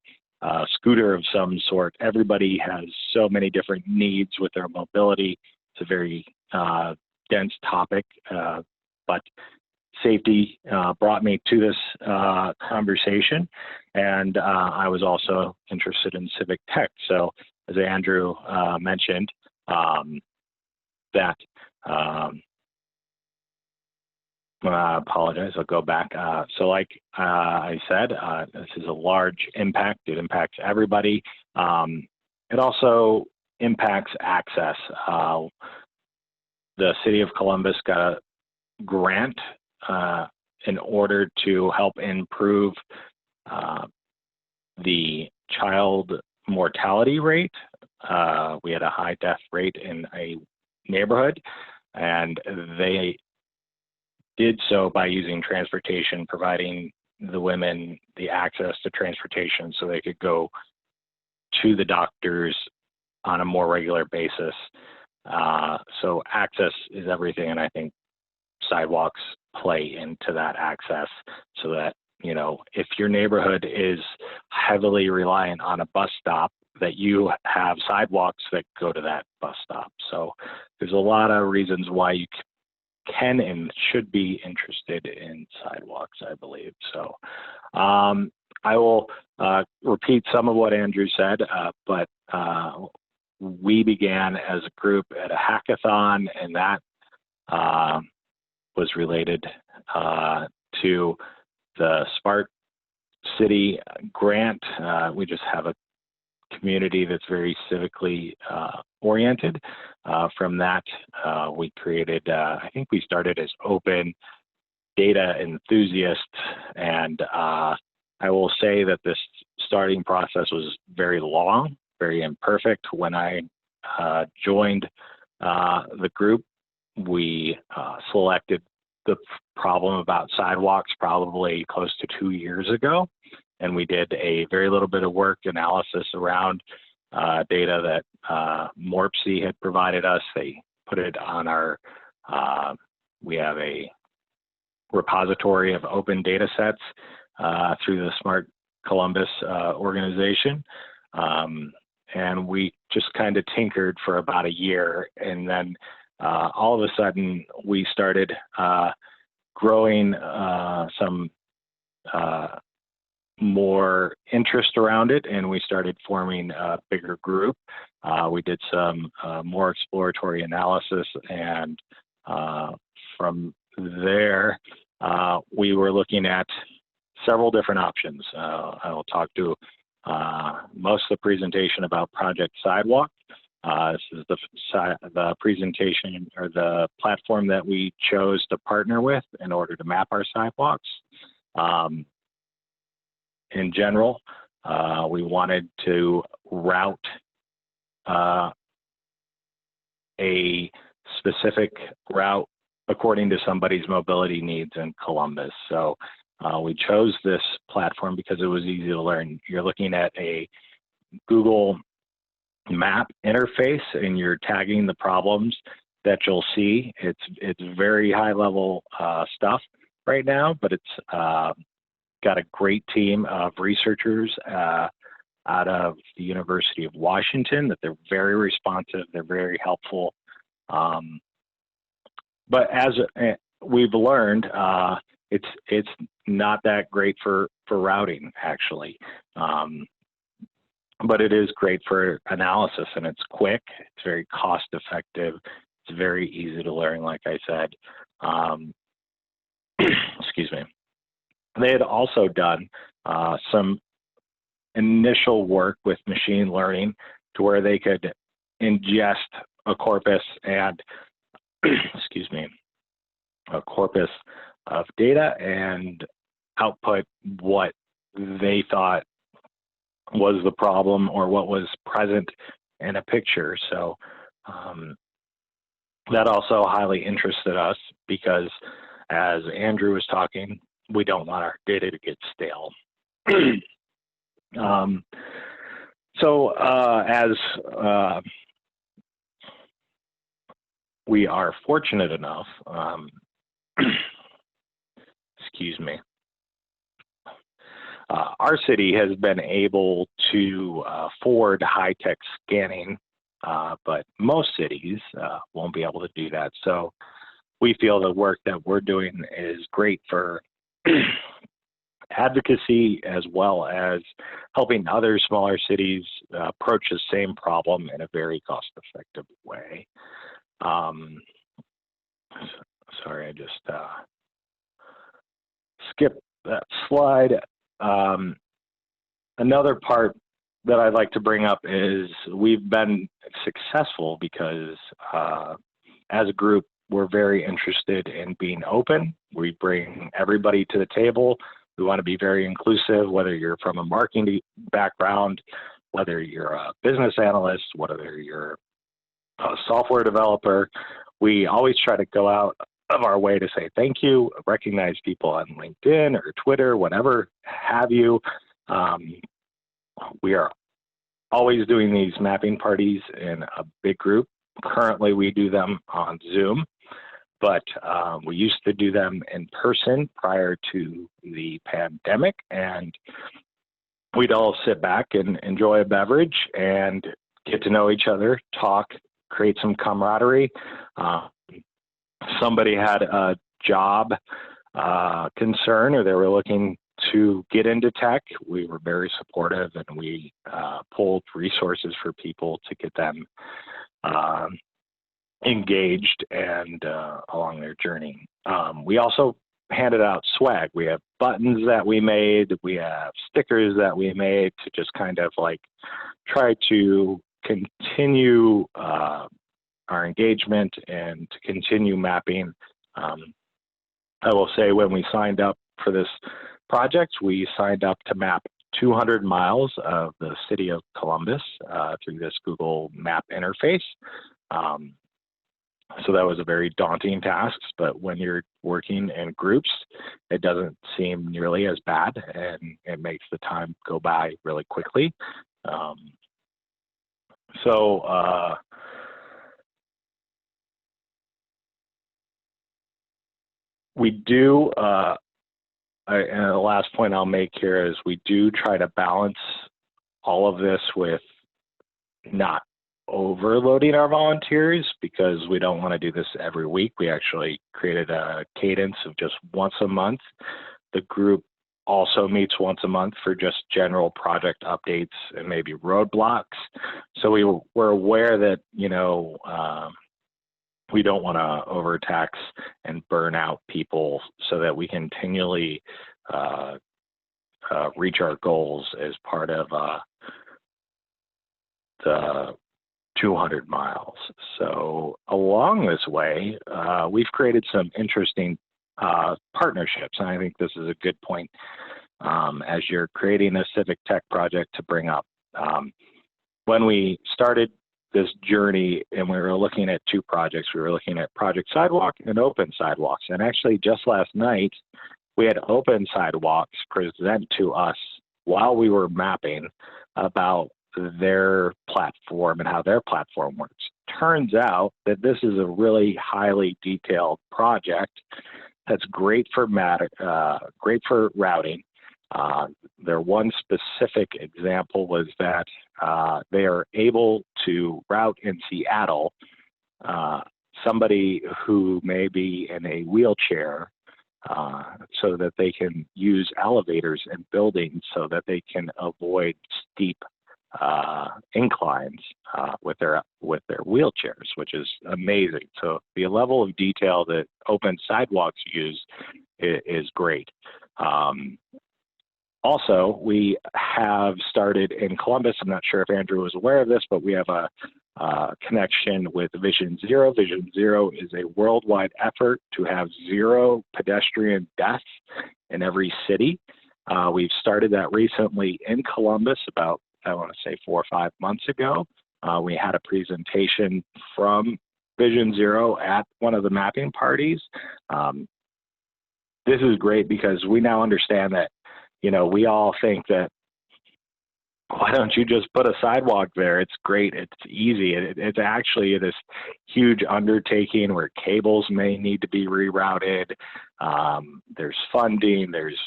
scooter of some sort. Everybody has so many different needs with their mobility. It's a very dense topic, but safety brought me to this conversation, and I was also interested in civic tech. So as Andrew mentioned, that I apologize, I'll go back. So like I said, this is a large impact. It impacts everybody. It also impacts access. The City of Columbus got a grant in order to help improve the child mortality rate. We had a high death rate in a neighborhood, and they did so by using transportation, providing the women the access to transportation so they could go to the doctors on a more regular basis. So access is everything, and I think sidewalks play into that access so that, you know, if your neighborhood is heavily reliant on a bus stop, that you have sidewalks that go to that bus stop. So there's a lot of reasons why you can and should be interested in sidewalks, I believe. So I will repeat some of what Andrew said, but we began as a group at a hackathon, and that was related to the Smart City grant. We just have a community that's very civically oriented. From that, we created, I think we started as Open Data Enthusiasts, and I will say that this starting process was very long, very imperfect. When I joined the group, we selected the problem about sidewalks probably close to 2 years ago, and we did a very little bit of work analysis around data that Morpsey had provided us. They put it on our, we have a repository of open data sets through the Smart Columbus organization. And we just kind of tinkered for about a year, and then all of a sudden we started growing some more interest around it, and we started forming a bigger group. We did some more exploratory analysis, and from there we were looking at several different options. I will talk to most of the presentation about Project Sidewalk. This is the presentation or the platform that we chose to partner with in order to map our sidewalks. In general, we wanted to route a specific route according to somebody's mobility needs in Columbus. So we chose this platform because it was easy to learn. You're looking at a Google map interface, and you're tagging the problems that you'll see. It's very high level stuff right now, but it's got a great team of researchers out of the University of Washington that they're very responsive, they're very helpful. But as we've learned, it's not that great for routing, actually. But it is great for analysis, and it's quick, it's very cost effective, it's very easy to learn, like I said. Excuse me. They had also done some initial work with machine learning to where they could ingest a corpus and, excuse me, a corpus of data and output what they thought was the problem or what was present in a picture. So that also highly interested us because, as Andrew was talking, we don't want our data to get stale. So as we are fortunate enough, excuse me, our city has been able to afford high-tech scanning, but most cities won't be able to do that. So we feel the work that we're doing is great for advocacy, as well as helping other smaller cities approach the same problem in a very cost-effective way. Sorry, I just skipped that slide. Another part that I'd like to bring up is we've been successful because as a group, we're very interested in being open. We bring everybody to the table. We want to be very inclusive, whether you're from a marketing background, whether you're a business analyst, whether you're a software developer. We always try to go out of our way to say thank you, recognize people on LinkedIn or Twitter, whatever have you. We are always doing these mapping parties in a big group. Currently, we do them on Zoom, but we used to do them in person prior to the pandemic, and we'd all sit back and enjoy a beverage and get to know each other, talk, create some camaraderie. Somebody had a job concern, or they were looking to get into tech. We were very supportive, and we pulled resources for people to get them engaged and along their journey. We also handed out swag. We have buttons that we made. We have stickers that we made to just kind of like try to continue our engagement and to continue mapping. I will say when we signed up for this project, we signed up to map 200 miles of the city of Columbus through this Google Map interface. So that was a very daunting task, but when you're working in groups, it doesn't seem nearly as bad, and it makes the time go by really quickly. We do, and the last point I'll make here is we do try to balance all of this with not overloading our volunteers, because we don't want to do this every week. We actually created a cadence of just once a month. The group also meets once a month for just general project updates and maybe roadblocks. So we're aware that, you know, we don't want to overtax and burn out people, so that we continually reach our goals as part of the 200 miles. So along this way, we've created some interesting partnerships, and I think this is a good point as you're creating a civic tech project to bring up. When we started this journey and we were looking at two projects, we were looking at Project Sidewalk and Open Sidewalks, and actually just last night we had Open Sidewalks present to us while we were mapping about their platform and how their platform works. Turns out that this is a really highly detailed project that's great for routing. Their one specific example was that they are able to route in Seattle somebody who may be in a wheelchair, so that they can use elevators in buildings so that they can avoid steep inclines with their wheelchairs, which is amazing. So the level of detail that Open Sidewalks use is great. Also, we have started in Columbus. I'm not sure if Andrew was aware of this, but we have a connection with Vision Zero. Vision Zero is a worldwide effort to have zero pedestrian deaths in every city. We've started that recently in Columbus about, I want to say 4 or 5 months ago. We had a presentation from Vision Zero at one of the mapping parties. This is great because we now understand that, you know, we all think that why don't you just put a sidewalk there? It's great. It's easy. It's actually this huge undertaking where cables may need to be rerouted. There's funding. There's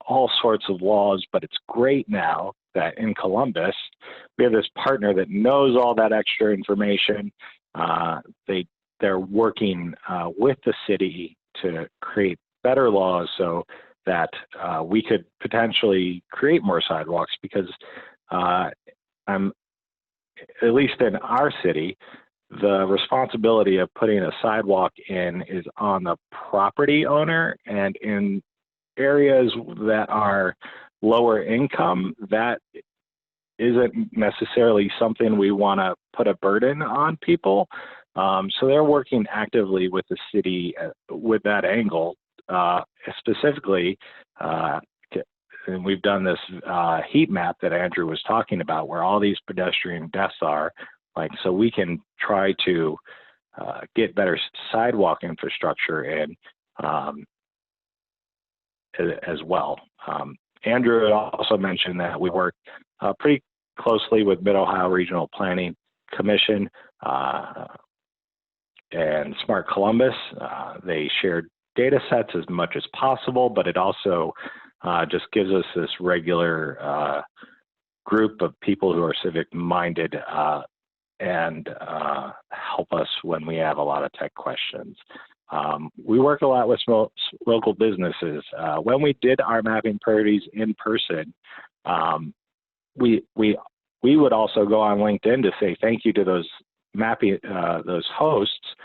all sorts of laws, but it's great now that in Columbus, we have this partner that knows all that extra information. They're working with the city to create better laws so that we could potentially create more sidewalks, because at least in our city, the responsibility of putting a sidewalk in is on the property owner, and in areas that are lower income, that isn't necessarily something we want to put a burden on people. So they're working actively with the city with that angle. Specifically, and we've done this heat map that Andrew was talking about, where all these pedestrian deaths are, like, so we can try to get better sidewalk infrastructure in as well. Andrew had also mentioned that we work pretty closely with Mid-Ohio Regional Planning Commission and Smart Columbus. They shared data sets as much as possible, but it also just gives us this regular group of people who are civic minded and help us when we have a lot of tech questions. We work a lot with local businesses. When we did our mapping priorities in person, we would also go on LinkedIn to say thank you to those hosts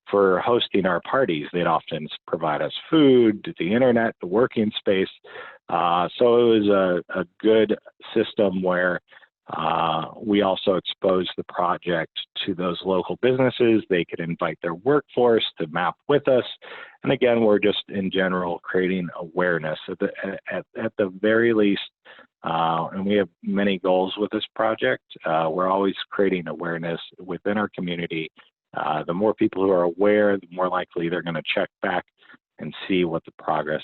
for hosting our parties. They'd often provide us food, the internet, the working space. So it was a good system where we also exposed the project to those local businesses. They could invite their workforce to map with us. And again, we're just in general creating awareness at the very least. And we have many goals with this project. We're always creating awareness within our community. The more people who are aware, the more likely they're going to check back and see what the progress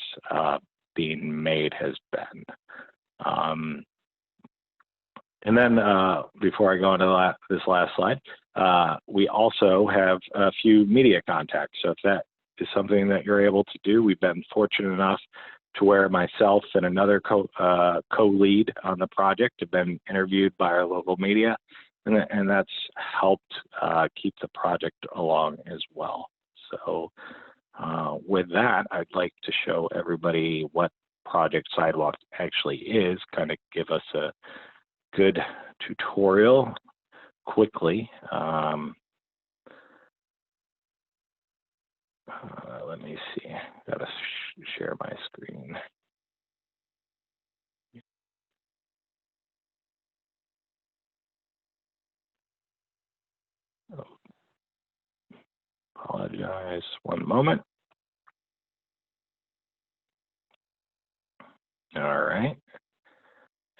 being made has been. And then before I go into this last slide, we also have a few media contacts. So if that is something that you're able to do, we've been fortunate enough to where myself and another co-lead on the project have been interviewed by our local media, and that's helped keep the project along as well. So with that, I'd like to show everybody what Project Sidewalk actually is, kind of give us a good tutorial quickly. Let me see, gotta share my screen. Oh, apologize, one moment. All right.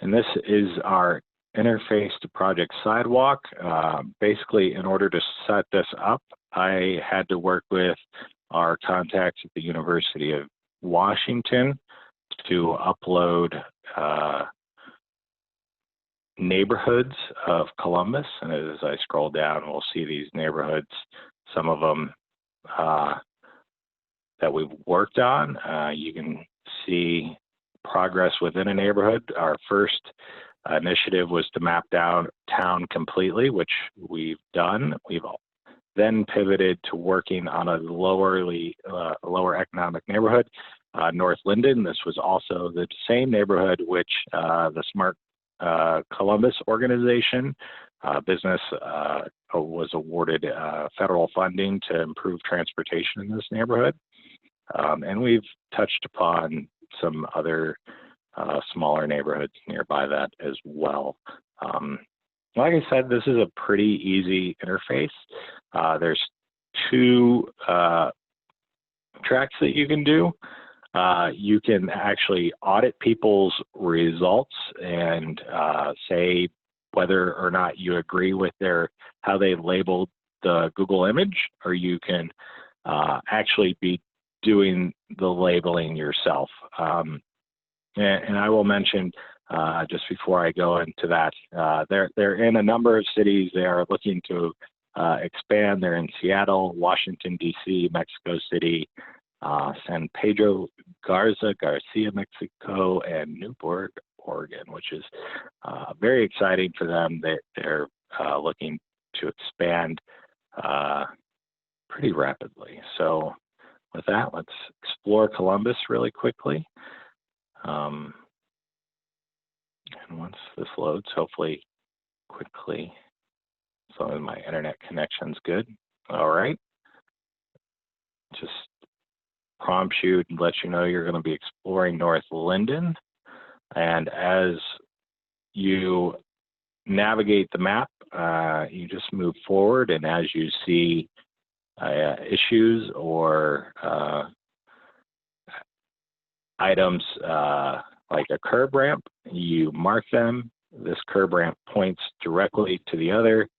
And this is our interface to Project Sidewalk. Basically, in order to set this up, I had to work with our contacts at the University of Washington to upload neighborhoods of Columbus. And as I scroll down, we'll see these neighborhoods, some of them that we've worked on. You can see progress within a neighborhood. Our first initiative was to map down town completely, which we've done. We've then pivoted to working on a lower economic neighborhood, North Linden. This was also the same neighborhood which the Smart Columbus organization business was awarded federal funding to improve transportation in this neighborhood. And we've touched upon some other smaller neighborhoods nearby that as well. Like I said, this is a pretty easy interface. There's two tracks that you can do. You can actually audit people's results and say whether or not you agree with how they labeled the Google image, or you can actually be doing the labeling yourself. And I will mention, just before I go into that. They're in a number of cities. They are looking to expand. They're in Seattle, Washington, D.C., Mexico City, San Pedro Garcia, Mexico, and Newport, Oregon, which is very exciting for them. They're looking to expand pretty rapidly. So with that, let's explore Columbus really quickly. And once this loads, hopefully quickly, so my internet connection's good. All right. Just prompts you and lets you know you're going to be exploring North Linden. And as you navigate the map, you just move forward, and as you see issues or items like a curb ramp, you mark them. This curb ramp points directly to the other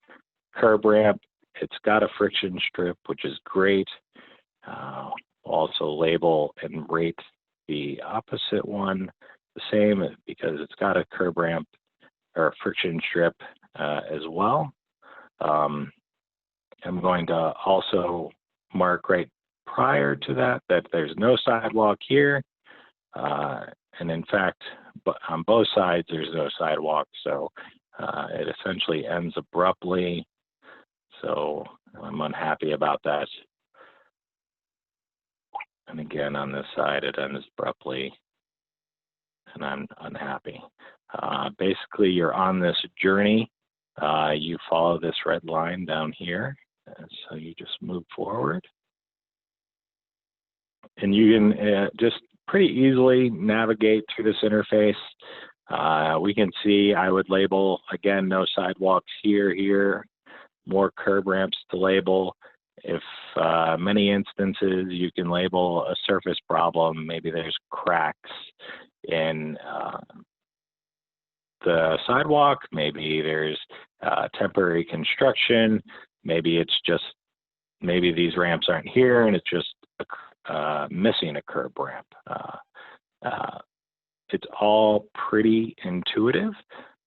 curb ramp. It's got a friction strip, which is great. Also label and rate the opposite one the same, because it's got a curb ramp or a friction strip as well. I'm going to also mark right prior to that there's no sidewalk here. And in fact, on both sides, there's no sidewalk. So it essentially ends abruptly. So I'm unhappy about that. And again, on this side, it ends abruptly, and I'm unhappy. Basically, you're on this journey. You follow this red line down here. And so you just move forward. And you can just pretty easily navigate through this interface. We can see I would label, again, no sidewalks here, more curb ramps to label. If many instances, you can label a surface problem. Maybe there's cracks in the sidewalk. Maybe there's temporary construction. Maybe it's just, maybe these ramps aren't here and it's just missing a curb ramp. It's all pretty intuitive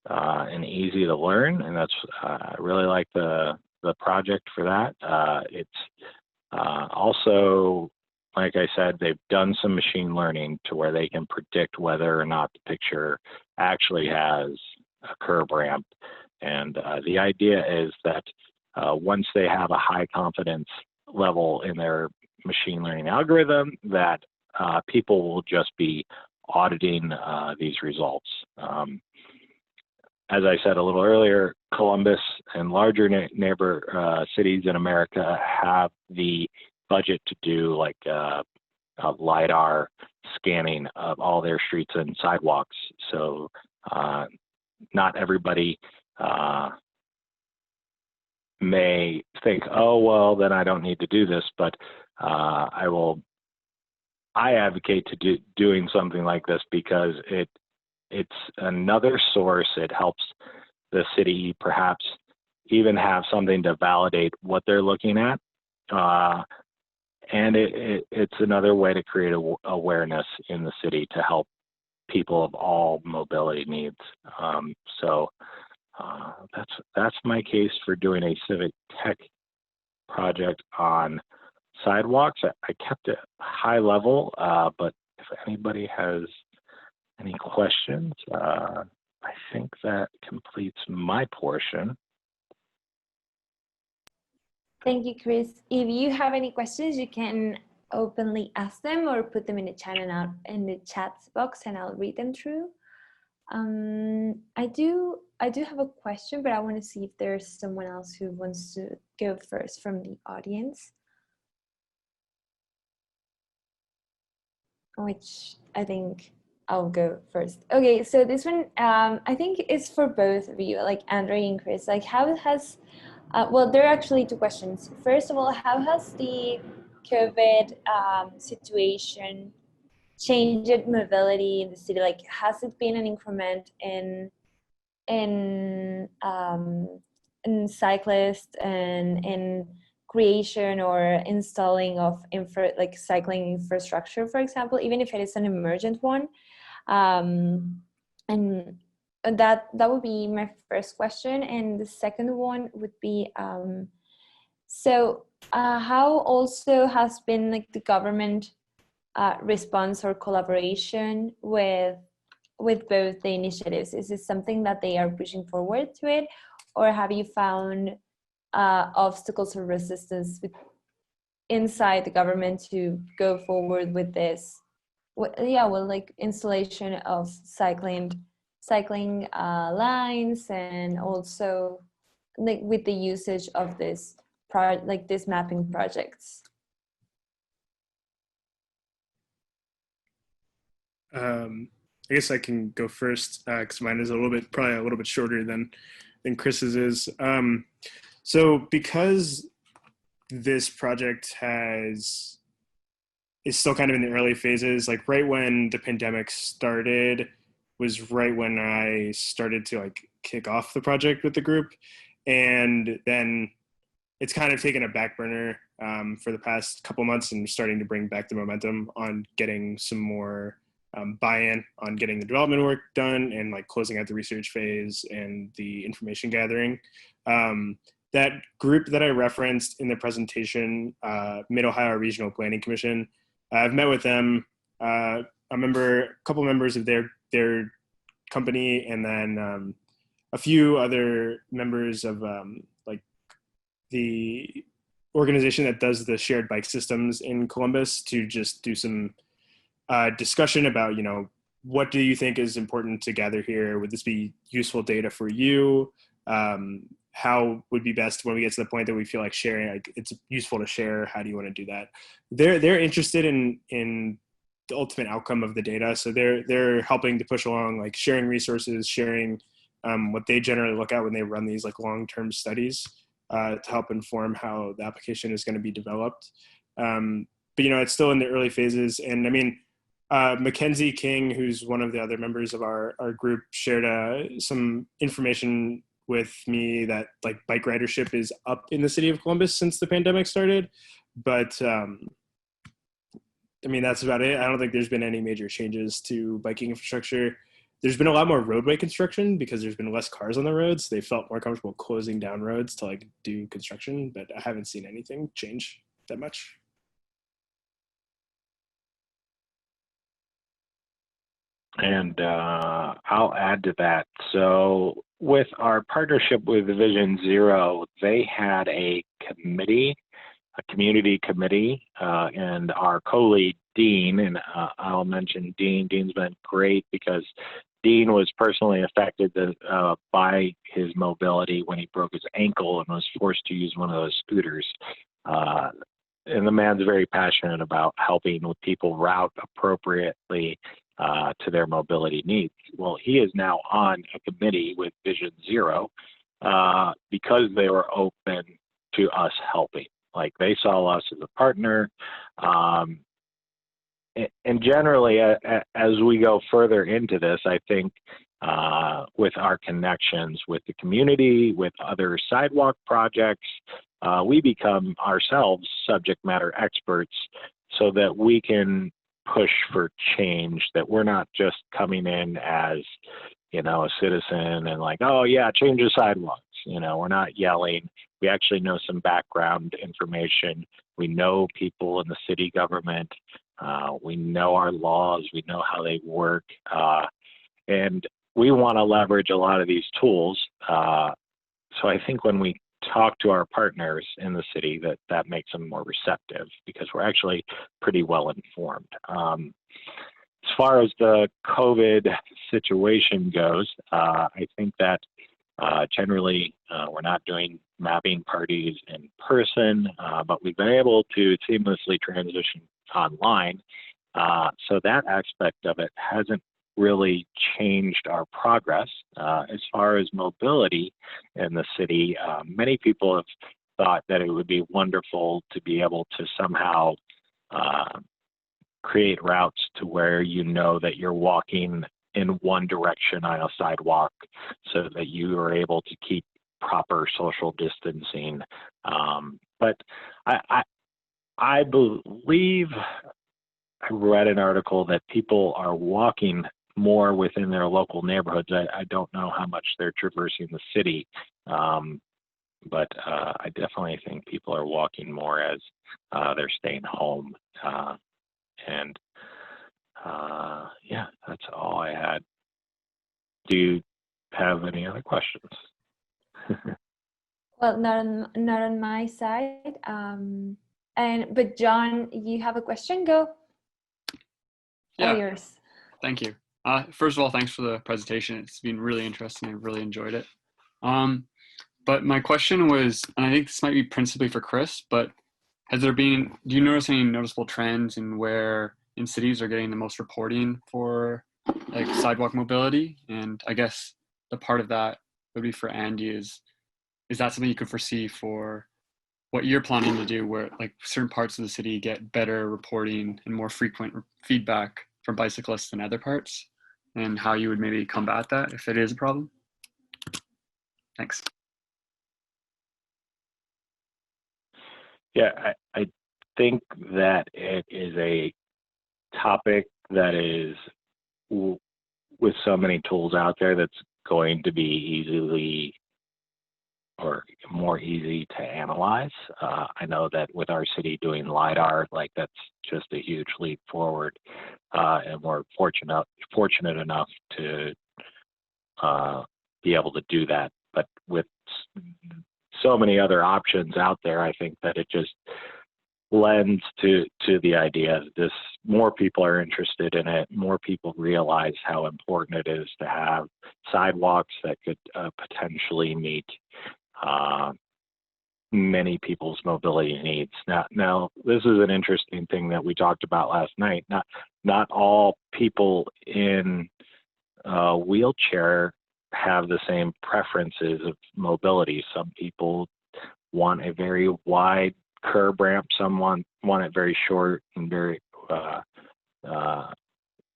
and easy to learn, and that's I really like the project for that. It's also, like I said, they've done some machine learning to where they can predict whether or not the picture actually has a curb ramp. And the idea is that once they have a high confidence level in their machine learning algorithm, that people will just be auditing these results. As I said a little earlier, Columbus and larger neighbor cities in America have the budget to do like a LiDAR scanning of all their streets and sidewalks. So not everybody may think, oh, well, then I don't need to do this, but I advocate to doing something like this because it's another source. It helps the city perhaps even have something to validate what they're looking at. And it's another way to create awareness in the city to help people of all mobility needs. So that's my case for doing a civic tech project on sidewalks. I kept it high level, but if anybody has any questions, I think that completes my portion. Thank you, Chris. If you have any questions, you can openly ask them or put them in the chat box, and I'll read them through. I do have a question, but I want to see if there's someone else who wants to go first from the audience, which I think I'll go first. Okay, so this one I think is for both of you, like Andre and Chris. Like, how has well, there are actually two questions. First of all, how has the COVID situation changed mobility in the city? Like, has it been an increment in cyclists and in creation or installing of cycling infrastructure, for example, even if it is an emergent one? And And that would be my first question. And the second one would be, how also has been like the government response or collaboration with both the initiatives? Is it something that they are pushing forward to it, or have you found obstacles or resistance inside the government to go forward with this? Like installation of cycling lines, and also like with the usage of this this mapping projects. I guess I can go first because mine is probably a little bit shorter than Chris's is. So because this project is still kind of in the early phases, like right when the pandemic started was right when I started to like kick off the project with the group. And then it's kind of taken a back burner for the past couple months, and starting to bring back the momentum on getting some more buy-in on getting the development work done, and like closing out the research phase and the information gathering. That group that I referenced in the presentation, Mid-Ohio Regional Planning Commission, I've met with them, a couple members of their company, and then a few other members of like the organization that does the shared bike systems in Columbus, to just do some discussion about, what do you think is important to gather here? Would this be useful data for you? How would be best when we get to the point that we feel like sharing, like it's useful to share? How do you want to do that? They're interested in the ultimate outcome of the data. So they're helping to push along, like sharing resources, sharing what they generally look at when they run these like long-term studies to help inform how the application is going to be developed. But it's still in the early phases. And I mean, Mackenzie King, who's one of the other members of our group, shared some information with me that like bike ridership is up in the city of Columbus since the pandemic started. But I mean, that's about it. I don't think there's been any major changes to biking infrastructure. There's been a lot more roadway construction because there's been less cars on the roads. They felt more comfortable closing down roads to like do construction, but I haven't seen anything change that much. And I'll add to that. So with our partnership with Vision Zero, they had a committee, a community committee, and our co-lead, Dean, and I'll mention Dean. Dean's been great because Dean was personally affected by his mobility when he broke his ankle and was forced to use one of those scooters. And the man's very passionate about helping with people route appropriately to their mobility needs. Well, he is now on a committee with Vision Zero because they were open to us helping. Like they saw us as a partner. And generally, as we go further into this, I think with our connections with the community, with other sidewalk projects, we become ourselves subject matter experts so that we can push for change, that we're not just coming in as, a citizen and like, oh yeah, change the sidewalks. We're not yelling. We actually know some background information. We know people in the city government. We know our laws. We know how they work. And we want to leverage a lot of these tools. So I think when we talk to our partners in the city, that makes them more receptive because we're actually pretty well informed. As far as the COVID situation goes, I think that generally we're not doing mapping parties in person, but we've been able to seamlessly transition online. So that aspect of it hasn't really changed our progress. As far as mobility in the city, many people have thought that it would be wonderful to be able to somehow create routes to where that you're walking in one direction on a sidewalk so that you are able to keep proper social distancing. But I believe I read an article that people are walking more within their local neighborhoods. I don't know how much they're traversing the city, but I definitely think people are walking more as they're staying home. And yeah, that's all I had. Do you have any other questions? Well, not on my side. But John, you have a question? Go. Yeah. All yours. Thank you. First of all, thanks for the presentation. It's been really interesting. I really enjoyed it. But my question was, and I think this might be principally for Chris, but do you notice any noticeable trends in where in cities are getting the most reporting for like sidewalk mobility? And I guess the part of that would be for Andy is that something you could foresee for what you're planning to do where like certain parts of the city get better reporting and more frequent feedback from bicyclists than other parts, and how you would maybe combat that if it is a problem? Thanks. Yeah, I think that it is a topic that is, with so many tools out there, that's going to be easily or more easy to analyze. I know that with our city doing LiDAR, like that's just a huge leap forward, and we're fortunate enough to be able to do that. But with so many other options out there, I think that it just lends to the idea that more people are interested in it, more people realize how important it is to have sidewalks that could potentially meet many people's mobility needs. Now, this is an interesting thing that we talked about last night. Not all people in a wheelchair have the same preferences of mobility. Some people want a very wide curb ramp. Some want it very short and very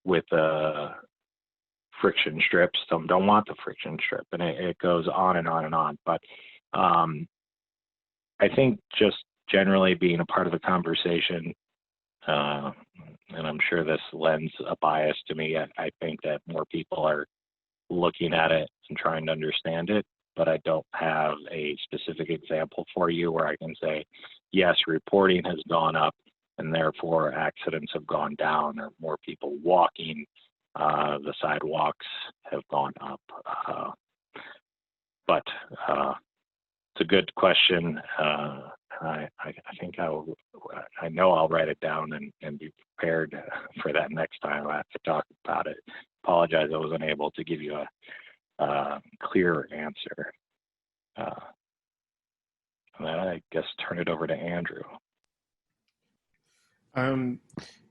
with friction strips. Some don't want the friction strip, and it goes on and on and on. But I think just generally being a part of the conversation, and I'm sure this lends a bias to me, I think that more people are looking at it and trying to understand it, but I don't have a specific example for you where I can say, yes, reporting has gone up and therefore accidents have gone down, or more people walking, the sidewalks have gone up. But it's a good question. I think I know I'll write it down and be prepared for that next time I have to talk about it. Apologize I wasn't able to give you a clear answer. And then I guess turn it over to Andrew.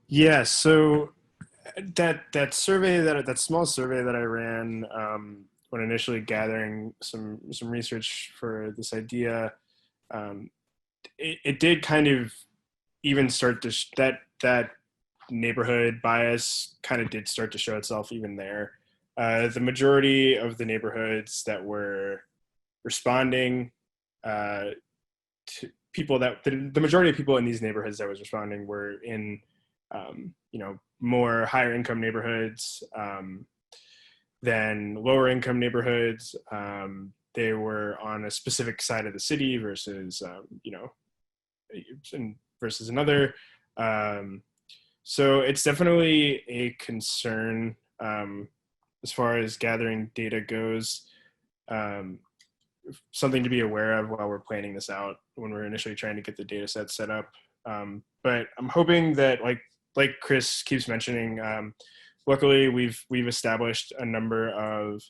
Yeah, so that survey, that small survey that I ran when initially gathering some research for this idea, it did kind of even start to that neighborhood bias kind of did start to show itself even there. The majority of the neighborhoods that were responding to people the majority of people in these neighborhoods that was responding were in more higher income neighborhoods than lower income neighborhoods. They were on a specific side of the city versus versus another. So it's definitely a concern as far as gathering data goes. Something to be aware of while we're planning this out when we're initially trying to get the data set set up. But I'm hoping that like Chris keeps mentioning, luckily we've established a number of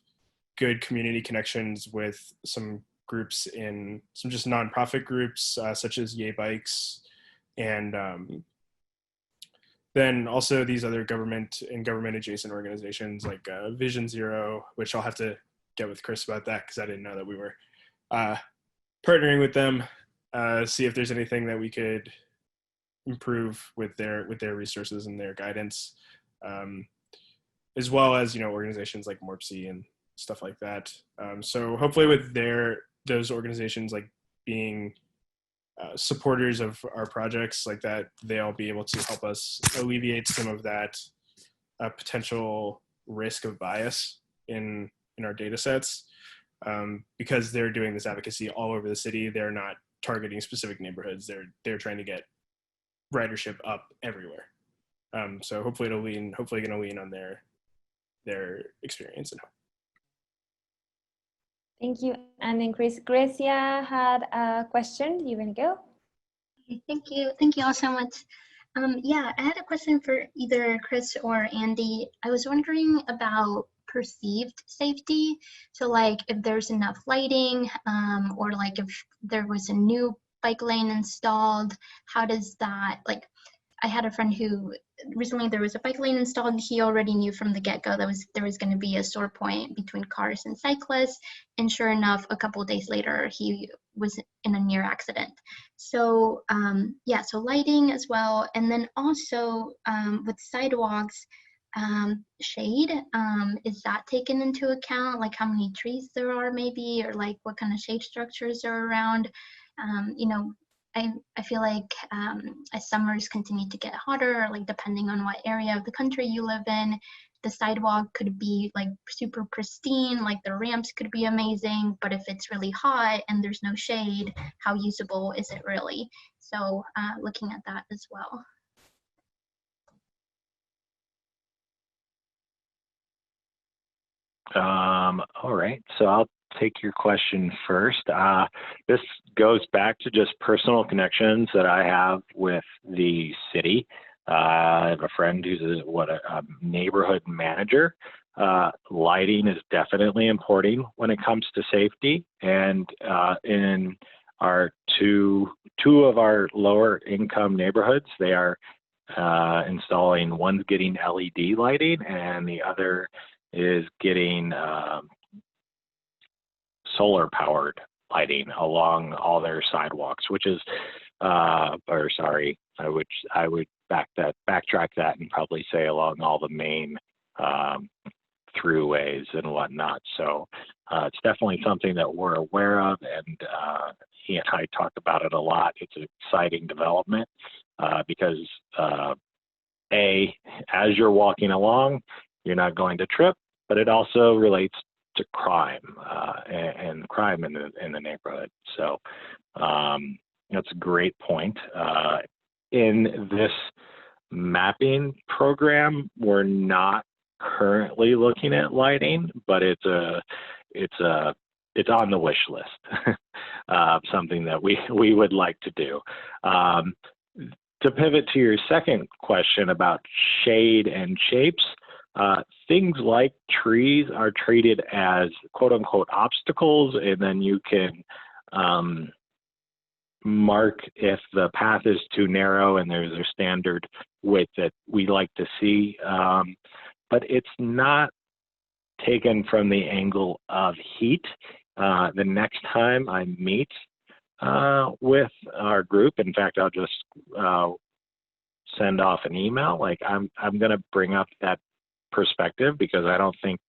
good community connections with some groups in some just nonprofit groups such as Yay Bikes, and then also these other government and government adjacent organizations like Vision Zero, which I'll have to get with Chris about that because I didn't know that we were partnering with them, see if there's anything that we could improve with their resources and their guidance, as well as organizations like MORPC and stuff like that. So hopefully with those organizations like being supporters of our projects like that, they'll be able to help us alleviate some of that potential risk of bias in our data sets, because they're doing this advocacy all over the city. They're not targeting specific neighborhoods. They're trying to get ridership up everywhere. So hopefully going to lean on their experience and help. Thank you. And then Gracia had a question. You want to go? Thank you. Thank you all so much. Yeah, I had a question for either Chris or Andy. I was wondering about perceived safety. So like if there's enough lighting, or like if there was a new bike lane installed, how does that, like, I had a friend who recently there was a bike lane installed and he already knew from the get-go that there was going to be a sore point between cars and cyclists, and sure enough, a couple of days later he was in a near accident. So yeah, so lighting as well, and then also with sidewalks, shade, is that taken into account, like how many trees there are maybe, or like what kind of shade structures are around? You know, I feel like as summers continue to get hotter, like depending on what area of the country you live in, the sidewalk could be like super pristine, like the ramps could be amazing, but if it's really hot and there's no shade, how usable is it really? So looking at that as well. All right, so I'll take your question first. This goes back to just personal connections that I have with the city. I have a friend who's a neighborhood manager. Lighting is definitely important when it comes to safety. And in our two of our lower income neighborhoods, they are installing, one's getting LED lighting and the other is getting solar powered lighting along all their sidewalks, which is, I would backtrack that and probably say along all the main throughways and whatnot. So it's definitely something that we're aware of, and he and I talk about it a lot. It's an exciting development because as you're walking along, you're not going to trip, but it also relates to crime and crime in the neighborhood. So that's a great point. In this mapping program, we're not currently looking at lighting, but it's on the wish list. Something that we would like to do. To pivot to your second question about shade and shapes, things like trees are treated as quote unquote obstacles, and then you can mark if the path is too narrow, and there's a standard width that we like to see. But it's not taken from the angle of heat. The next time I meet with our group, in fact, I'll just send off an email. Like I'm going to bring up that perspective, because I don't think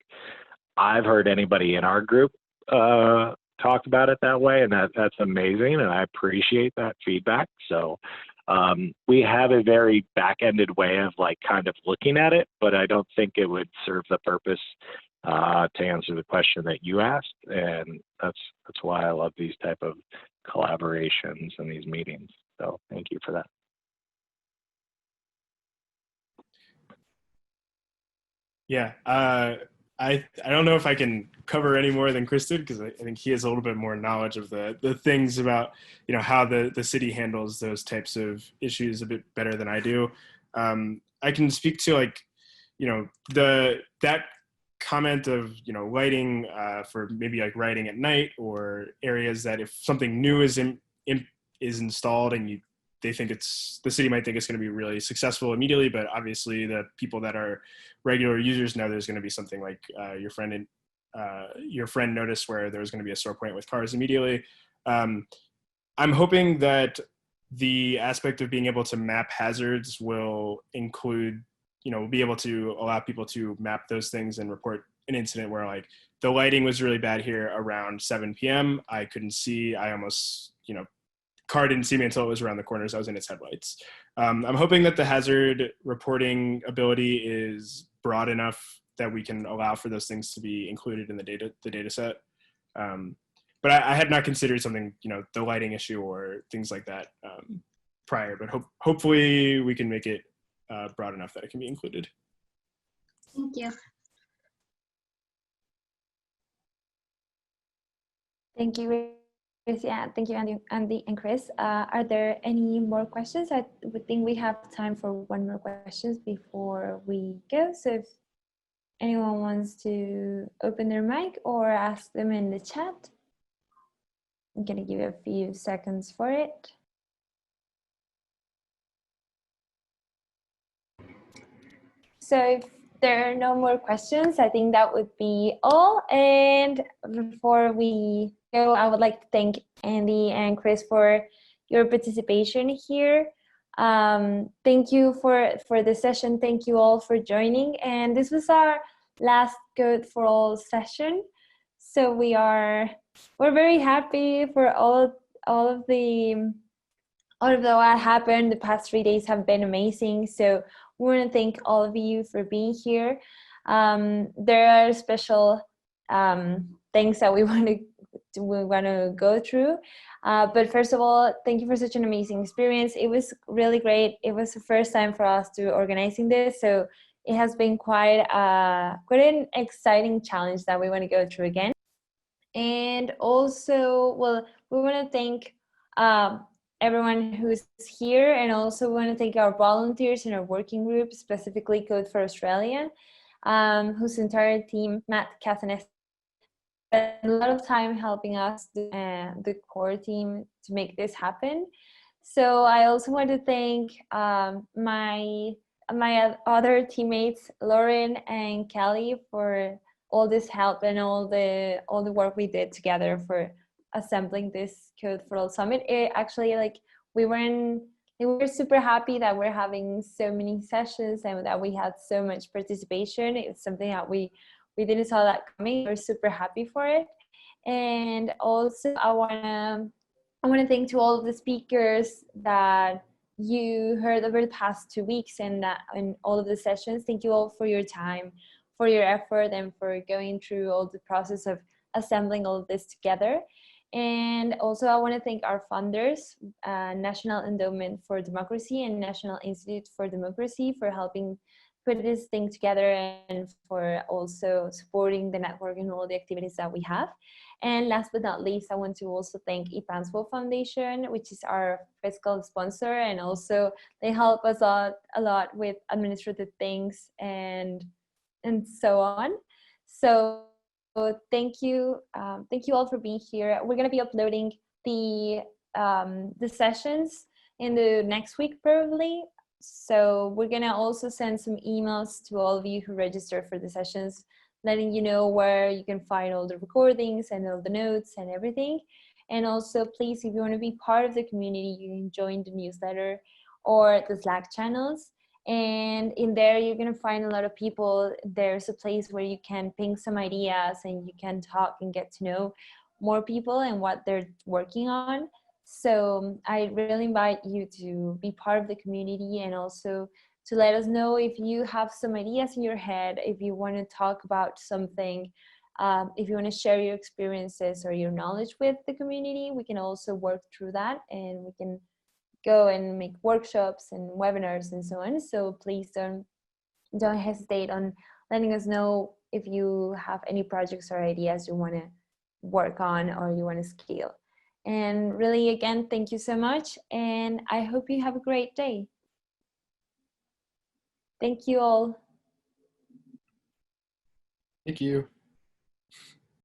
I've heard anybody in our group talk about it that way, and that's amazing, and I appreciate that feedback. So we have a very back-ended way of like kind of looking at it, but I don't think it would serve the purpose to answer the question that you asked, and that's why I love these type of collaborations and these meetings. So thank you for that. Yeah, I don't know if I can cover any more than Chris did, because I think he has a little bit more knowledge of the things about, how the city handles those types of issues a bit better than I do. I can speak to that comment of lighting for maybe like riding at night, or areas that if something new is installed and the city might think it's going to be really successful immediately, but obviously the people that are regular users know there's going to be something like your friend noticed, where there was going to be a sore point with cars immediately. I'm hoping that the aspect of being able to map hazards will include, be able to allow people to map those things and report an incident where like the lighting was really bad here around 7 p.m. I couldn't see. I almost, car didn't see me until it was around the corners. I was in its headlights. I'm hoping that the hazard reporting ability is broad enough that we can allow for those things to be included in the data set. But I had not considered something, the lighting issue or things like that prior, but hopefully we can make it broad enough that it can be included. Thank you. Thank you, Chris. Yeah, thank you, Andy and Chris. Are there any more questions? I would think we have time for one more question before we go. So if anyone wants to open their mic or ask them in the chat, I'm going to give you a few seconds for it. So if there are no more questions, I think that would be all. And before we go, I would like to thank Andy and Chris for your participation here. Thank you for the session. Thank you all for joining. And this was our last Code for All session. So we're very happy for all of what happened. The past 3 days have been amazing. So we want to thank all of you for being here. There are special things that we want to go through. But first of all, thank you for such an amazing experience. It was really great. It was the first time for us to organizing this, so it has been quite an exciting challenge that we want to go through again. And also, well, we want to thank everyone who's here, and also want to thank our volunteers in our working group, specifically Code for Australia, whose entire team, Matt, Kath, and Esther, spent a lot of time helping us, the core team, to make this happen. So I also want to thank my other teammates, Lauren and Kelly, for all this help and all the work we did together for assembling this Code for All Summit. It actually, we were super happy that we're having so many sessions and that we had so much participation. It's something that we didn't saw that coming. We're super happy for it. And also I wanna thank to all of the speakers that you heard over the past 2 weeks and all of the sessions. Thank you all for your time, for your effort, and for going through all the process of assembling all of this together. And also I want to thank our funders, National Endowment for Democracy and National Institute for Democracy, for helping put this thing together and for also supporting the network and all the activities that we have. And last but not least, I want to also thank Ipanswo Foundation, which is our fiscal sponsor, and also they help us out a lot with administrative things and so on. So thank you all for being here. We're going to be uploading the sessions in the next week probably. So we're going to also send some emails to all of you who registered for the sessions, letting you know where you can find all the recordings and all the notes and everything. And also, please, if you want to be part of the community, you can join the newsletter or the Slack channels. And in there, you're going to find a lot of people. There's a place where you can ping some ideas and you can talk and get to know more people and what they're working on. So I really invite you to be part of the community, and also to let us know if you have some ideas in your head, if you want to talk about something, if you want to share your experiences or your knowledge with the community. We can also work through that, and we can go and make workshops and webinars and so on. So please don't hesitate on letting us know if you have any projects or ideas you want to work on or you want to scale. And really, again, thank you so much, and I hope you have a great day. Thank you all. Thank you.